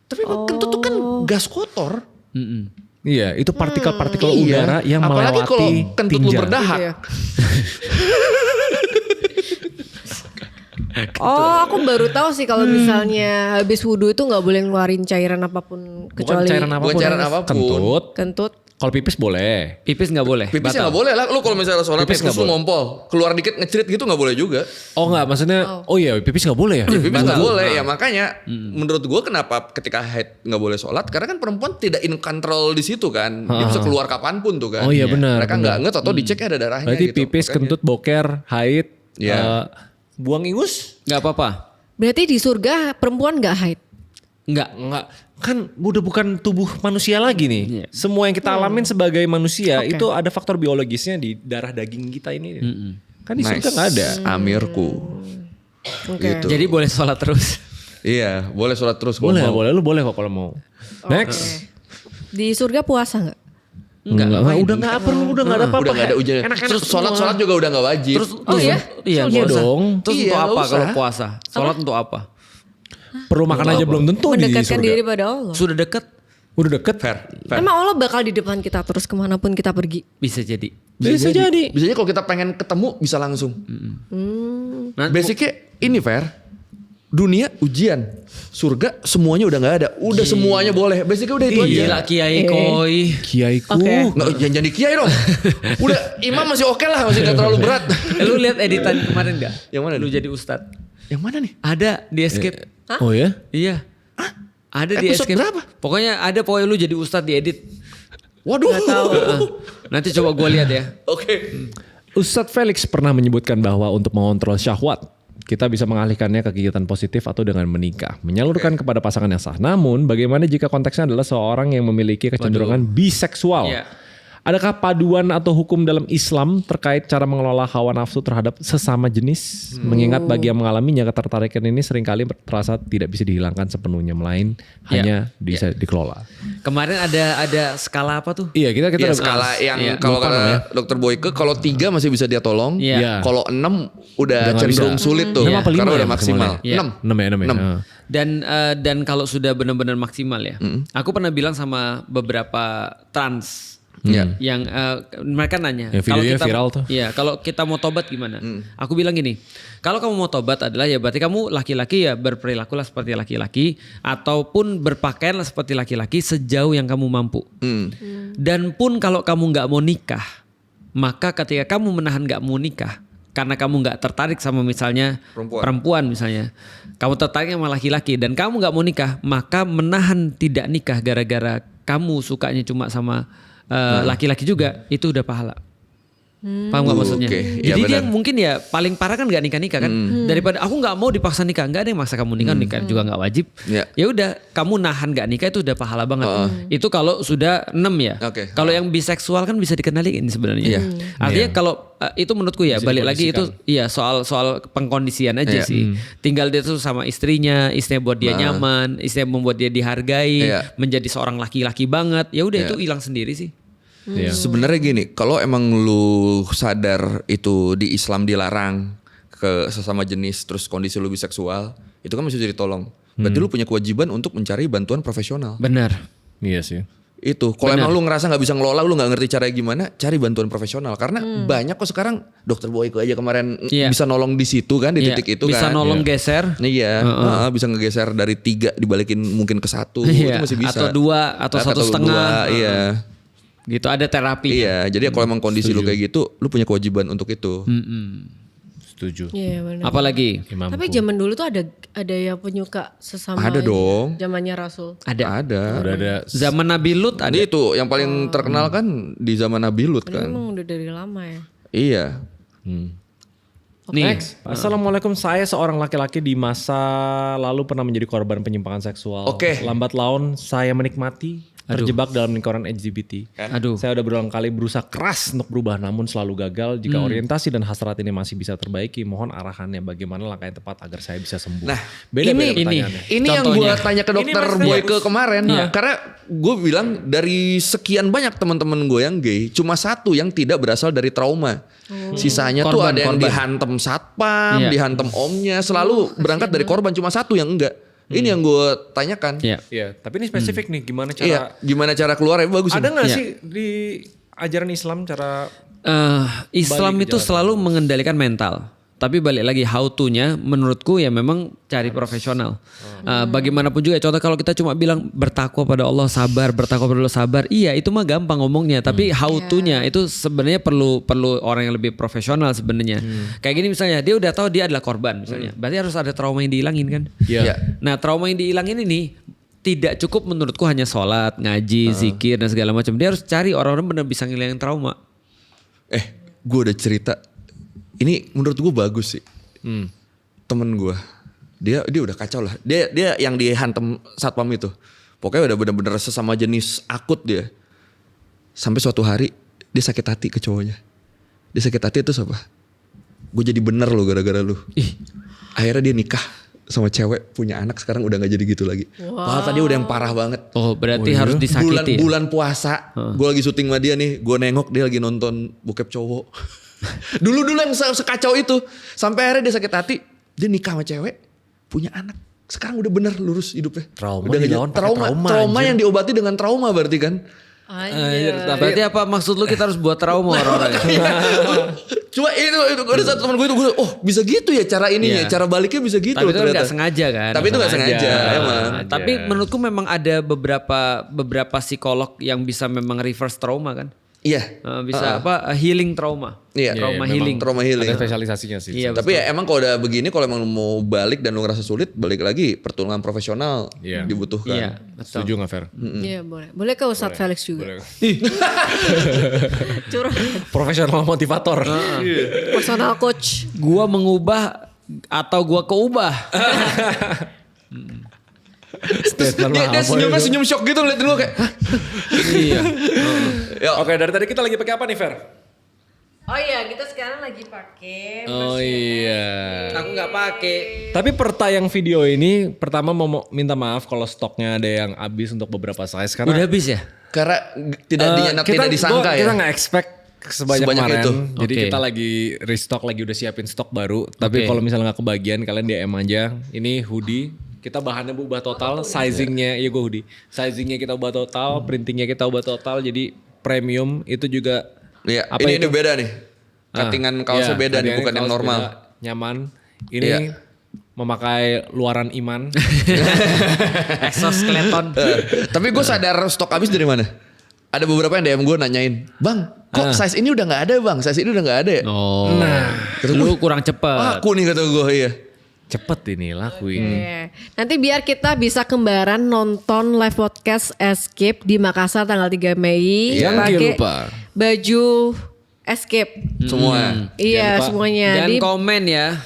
Tapi kentut tuh kan gas kotor. Iya, itu partikel-partikel Iya. udara yang apalagi kalau melewati kentut lu tinja. berdahak. Iya. Oh, aku baru tahu sih kalau misalnya habis wudhu itu nggak boleh ngeluarin cairan apapun Bukan kecuali cairan apapun. Bukan cairan apapun. Kentut. kentut. Kalau pipis boleh. Pipis nggak boleh. Pipis batal. nggak boleh lah. Lu kalau misalnya sholat Pipis terus nggak lu boleh. ngompol, keluar dikit ngecerit gitu nggak boleh juga. Oh enggak, maksudnya iya pipis nggak boleh ya? Pipis nggak Batal. boleh. Ya makanya menurut gua kenapa ketika haid nggak boleh sholat? Karena kan perempuan tidak in control di situ kan. Dia bisa keluar kapanpun tuh kan. Oh iya, benar, Mereka benar. nggak nget atau dicek ada darahnya Berarti gitu. pipis, Makanya. kentut, boker, haid, Iya. buang ingus? Nggak apa-apa. Berarti di surga perempuan nggak haid? Enggak. Kan udah bukan tubuh manusia lagi nih. Iya. Semua yang kita alamin sebagai manusia itu ada faktor biologisnya di darah daging kita ini. Kan di surga nggak ada. Amirku. Oke. Gitu. Jadi boleh sholat terus. Iya, boleh sholat terus. Boleh, kalau mau. boleh. Lu boleh kok kalau mau. Next. Di surga puasa nggak? Enggak, udah nggak perlu, udah nggak ada apa-apa. Udah nggak ada ujian. Terus sholat juga udah nggak wajib. Terus Oh iya? Iya, Iya nggak usah. dong. Terus Iya, untuk nggak apa usah. kalau puasa? Sholat untuk apa? Perlu makan aja belum tentu di Mendekatkan surga. diri pada Allah. Sudah dekat? Udah deket. Fair. Emang Allah bakal di depan kita terus kemanapun kita pergi? Bisa jadi. Bisa jadi. Biasanya kalau kita pengen ketemu bisa langsung. Nanti Basicnya ini Fair. Dunia ujian. Surga semuanya udah nggak ada. Udah semuanya boleh. Basicnya udah itu aja. gila Kiai Koi. Kiaiku. Oke. Nggak, jangan jadi kiai dong. Udah imam masih oke lah. Masih nggak terlalu berat. Lu lihat editan kemarin gak? Yang mana Lu nih? jadi ustad. Yang mana nih? Ada di Escape. Oh ya? Iya. Ada di Episode Escape. berapa? Pokoknya lu jadi ustad di edit. Waduh. Nanti coba gue lihat ya. Oke. Ustadz Felix pernah menyebutkan bahwa untuk mengontrol syahwat, kita bisa mengalihkannya ke kegiatan positif atau dengan menikah, menyalurkan kepada pasangan yang sah. Namun, bagaimana jika konteksnya adalah seorang yang memiliki kecenderungan biseksual? Iya. Adakah paduan atau hukum dalam Islam terkait cara mengelola hawa nafsu terhadap sesama jenis? Mengingat bagi yang mengalaminya ketertarikan ini seringkali terasa tidak bisa dihilangkan sepenuhnya, melain hanya bisa dikelola. Kemarin ada skala apa tuh? Iya, kita Ya, udah skala yang Iya. kalau Lupa kata namanya. Dokter Boyke kalau 3 masih bisa dia tolong. Iya. Kalau 6 udah nggak cenderung bisa. sulit tuh. 6 apa 5 Karena ya udah maksimal. maksimalnya? Iya. 6. 6 ya. Dan kalau sudah benar-benar maksimal ya. Aku pernah bilang sama beberapa trans Iya. yang mereka nanya, Yang kalau videonya kita viral tuh. Iya, kalau kita mau tobat gimana? Aku bilang gini, kalau kamu mau tobat adalah ya berarti kamu laki-laki ya berperilakulah seperti laki-laki ataupun berpakaianlah seperti laki-laki sejauh yang kamu mampu. Dan pun kalau kamu nggak mau nikah, maka ketika kamu menahan nggak mau nikah karena kamu nggak tertarik sama misalnya perempuan misalnya, kamu tertarik sama laki-laki dan kamu nggak mau nikah, maka menahan tidak nikah gara-gara kamu sukanya cuma sama laki-laki juga itu udah pahala. Paham gak maksudnya? Oke, iya Jadi dia benar. mungkin ya paling parah kan gak nikah-nikah kan. Daripada aku gak mau dipaksa nikah. Gak ada yang maksa kamu nikah. Nikah juga gak wajib. Iya. Ya udah kamu nahan gak nikah itu udah pahala banget. Itu kalau sudah 6 ya. Oke. Kalau yang biseksual kan bisa dikendalikan sebenarnya. Iya. Artinya kalau itu menurutku ya Bisa balik lagi itu iya soal pengkondisian aja Iya. sih. Tinggal dia tuh sama istrinya buat dia nyaman, istrinya membuat dia dihargai, Iya. menjadi seorang laki-laki banget. Ya udah itu hilang sendiri sih. Iya. Sebenarnya gini, kalau emang lu sadar itu di Islam dilarang ke sesama jenis terus kondisi lu biseksual, itu kan masih jadi tolong. Berarti lu punya kewajiban untuk mencari bantuan profesional. Benar. Iya sih. Itu kalau emang lu ngerasa nggak bisa ngelola, lu nggak ngerti caranya gimana, cari bantuan profesional. Karena banyak kok sekarang Dokter Boyke aja kemarin Iya. bisa nolong di situ kan, di Iya, titik itu bisa kan. nolong geser. Iya, bisa ngegeser dari 3 dibalikin mungkin ke 1 Iya, itu masih bisa. atau 2 atau 1,5. Iya. Gitu ada terapi. Iya, jadi kalau emang kondisi lu kayak gitu, lu punya kewajiban untuk itu. Setuju. Iya benar. Apalagi Imamku. Tapi zaman dulu tuh ada yang penyuka sesama. Ada ini, dong. Zamannya Rasul. ada. Udah ada. Zaman Nabi Lut ada. Ini itu yang paling terkenal kan di zaman Nabi Lut Padahal kan. emang udah dari lama ya. Iya. Nih. Next. Assalamualaikum, saya seorang laki-laki di masa lalu pernah menjadi korban penyimpangan seksual. Oke. Lambat laun saya menikmati, terjebak dalam lingkaran LGBT. Aduh. Saya udah berulang kali berusaha keras untuk berubah namun selalu gagal. Jika orientasi dan hasrat ini masih bisa terbaiki, mohon arahannya bagaimana langkah yang tepat agar saya bisa sembuh. Nah, beda-beda ini. pertanyaannya. Ini yang gue Contohnya. tanya ke dokter Ini Boyke bagus. kemarin. Karena gue bilang dari sekian banyak teman-teman gue yang gay, cuma 1 yang tidak berasal dari trauma. Sisanya tuh Korban, ada yang korban. dihantam satpam, Iya. dihantam omnya, selalu berangkat dari korban, cuma 1 yang enggak. Ini yang gue tanyakan. Iya. Iya, tapi ini spesifik nih gimana cara Iya, gimana cara keluar ya bagus. ada ini. nggak Iya. sih di ajaran Islam cara Islam Balik itu jalan. selalu mengendalikan mental. Tapi balik lagi how to-nya menurutku ya memang cari profesional. Bagaimanapun juga contoh kalau kita cuma bilang bertakwa pada Allah sabar, bertakwa pada Allah sabar. Iya itu mah gampang ngomongnya. Tapi how to-nya itu sebenarnya perlu orang yang lebih profesional sebenarnya. Kayak gini misalnya dia udah tahu dia adalah korban misalnya. Berarti harus ada trauma yang dihilangin kan. Iya. Nah trauma yang dihilangin ini tidak cukup menurutku hanya sholat, ngaji, zikir dan segala macam. Dia harus cari orang-orang benar bisa ngilangin trauma. Gue udah cerita. Ini menurut gue bagus sih. Temen gue, dia udah kacau lah. Dia yang dihantam satpam itu. Pokoknya udah bener-bener sesama jenis akut dia. Sampai suatu hari dia sakit hati ke cowoknya. Dia sakit hati itu apa? Gue jadi bener loh gara-gara lu. Akhirnya dia nikah sama cewek, punya anak, sekarang udah gak jadi gitu lagi. Padahal tadi udah yang parah banget. Oh berarti harus disakiti. Bulan puasa, gue lagi syuting sama dia nih, gue nengok dia lagi nonton bokep cowok. Dulu yang sekacau itu, sampai akhirnya dia sakit hati, dia nikah sama cewek, punya anak. Sekarang udah bener lurus hidupnya. Trauma udah dilawan pakai trauma yang diobati dengan trauma berarti kan. Berarti apa maksud lu kita harus buat trauma orang-orang? Cuma itu ada satu teman gue itu, bisa gitu ya cara ininya, cara baliknya bisa gitu. Tapi itu ternyata. nggak sengaja kan? Tapi itu nggak sengaja, emang. Tapi menurutku memang ada beberapa psikolog yang bisa memang reverse trauma kan? Iya. Bisa healing trauma. Iya. Trauma memang healing. Trauma healing. Ada spesialisasinya sih. Iya, Tapi ya emang kalau udah begini, kalau emang mau balik dan lu ngerasa sulit, balik lagi pertolongan profesional Iya. dibutuhkan. Iya, betul. Setuju gak Fer? Iya boleh. Boleh ke Ustadz Felix juga. Curhat. Profesional motivator. Personal coach. Gua mengubah atau gua keubah. Dia senyum shock gitu ngeliatin gue kayak, hah? Iya. Oke, dari tadi kita lagi pakai apa nih Fer? Oh iya, kita sekarang lagi pakai. Oh iya. Aku nggak pakai. Tapi per tayang video ini pertama mau minta maaf kalau stoknya ada yang habis untuk beberapa size karena Udah habis ya? Karena tidak disangka ya. Kita nggak expect sebanyak kemarin. itu. Jadi Oke. kita lagi restock, lagi udah siapin stok baru. Tapi kalau misalnya nggak kebagian, kalian DM aja. Ini hoodie. Kita bahannya ubah total, sizingnya, iya gue hoodie. Sizingnya kita ubah total, printingnya kita ubah total. Jadi premium itu juga. Iya, Apa ini itu? beda nih. Cuttingan kaosnya Iya, beda nih, cuttingan bukan yang kaos normal. beda, nyaman. Ini Iya. memakai luaran iman. Exoskeleton. Tapi gue sadar stok habis dari mana? Ada beberapa yang DM gue nanyain, Bang, kok size ini udah gak ada bang? Size ini udah gak ada ya? Oh. Lu kurang cepet. Aku nih kata gue, iya. Cepet ini lakuin. Oke. Nanti biar kita bisa kembaran nonton live podcast Escape di Makassar tanggal 3 Mei. Jangan pakai lupa. baju Escape. Semua. Iya semuanya. Dan Di komen ya.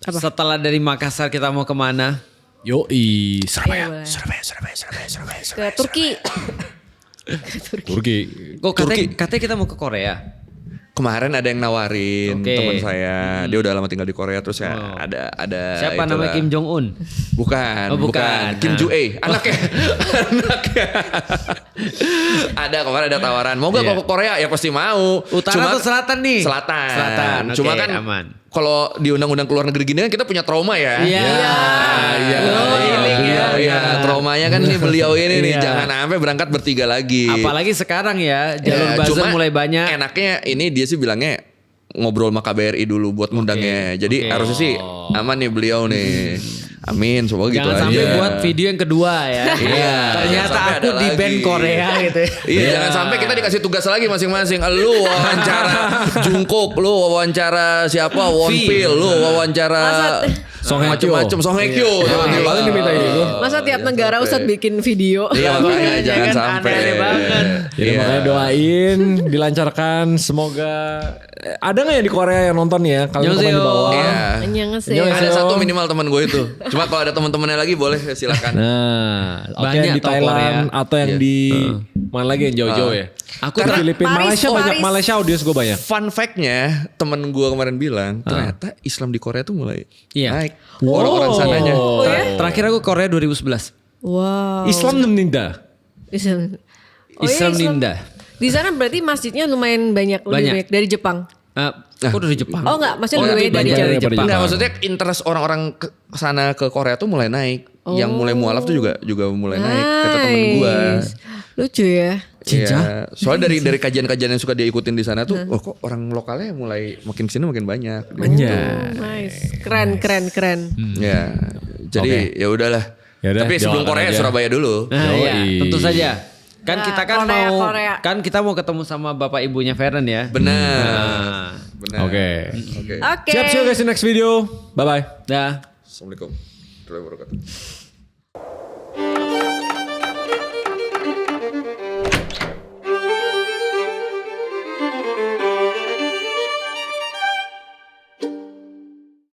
Apa? Setelah dari Makassar kita mau kemana? Yoi, Iya, boleh. Surabaya. ke Turki. Turki. Kok katanya kita mau ke Korea? Kemarin ada yang nawarin Oke. teman saya, dia udah lama tinggal di Korea terus ya ada Siapa namanya Kim Jong Un? Bukan, Oh, bukan. Kim Ju E, anaknya. Ada kemarin ada tawaran. Mau gak Iya. kalau ke Korea? Ya pasti mau. Utara atau selatan nih? Selatan. Selatan. Cuma Oke, kan aman. kalau di undang-undang keluar negeri gini kan kita punya trauma ya. Iya. Iya. Iya. Traumanya kan nih beliau ini nih Iya. jangan sampai berangkat bertiga lagi. Apalagi sekarang ya jalur Ya, buzzer cuma mulai banyak. Enaknya ini dia sih bilangnya ngobrol sama KBRI dulu buat ngundangnya. Jadi Oke. harusnya sih aman nih beliau nih. Amin, semoga gitu Jangan aja. sampai buat video yang kedua ya. Iya, Ternyata jangan sampai aku ada di band lagi. Korea gitu ya. Iya, jangan sampai kita dikasih tugas lagi masing-masing. Lu wawancara Jungkook, lu wawancara siapa? Wonpil, lu wawancara Song Hye Kyo. macam-macam Song Hye Kyo. Paling diminta itu. Masa tiap negara Ustadz bikin video. Iya, makanya jangan kan sampai. aneh-aneh banget. Jadi Iya. makanya doain, dilancarkan, semoga ada nggak yang di Korea yang nonton ya? Kalian komen di Annyeonghaseyo. bawah. Iya. Annyeonghaseyo. Ada satu minimal teman gue itu. Cuma kalau ada teman-temannya lagi boleh silakan. Nah, oke Banyak yang di tau Thailand Korea. atau yang Iya. di mana lagi yang jauh-jauh ya? Aku Kan ter- Filipina, Paris, Malaysia banyak, Paris. Malaysia audiens gue banyak. Fun fact-nya temen gue kemarin bilang ternyata Islam di Korea tuh mulai Iya. naik. Orang-orang sananya. Oh ya? Terakhir aku Korea 2011. Wow. Islam Ninda. Islam. Oh iya, Islam Ninda. Di sana berarti masjidnya lumayan banyak, lebih Banyak. banyak dari Jepang. Aku dari Jepang. Oh enggak, maksudnya lebih lebih banyak dari banyak Jepang. dari Jepang. Enggak, maksudnya interest orang-orang ke sana ke Korea tuh mulai naik. Yang mulai mualaf tuh juga mulai naik kata temen gue. Lucu ya. Cinca? Iya, soalnya dari kajian-kajian yang suka dia ikutin di sana tuh, oh kok orang lokalnya mulai makin kesini makin banyak. Anjay. Nice. Keren. Ya, jadi ya udahlah. Yaudah, Tapi sebelum doakan Korea aja. Surabaya dulu. Nah, iya, Yoi. tentu saja. Kan Nah, kita kan Korea. kan kita mau ketemu sama bapak ibunya Feren ya. Benar. Benar. Oke. Oke. Oke. Siap, see you guys in next video. Bye bye. Dah. Assalamualaikum warahmatullahi wabarakatuh.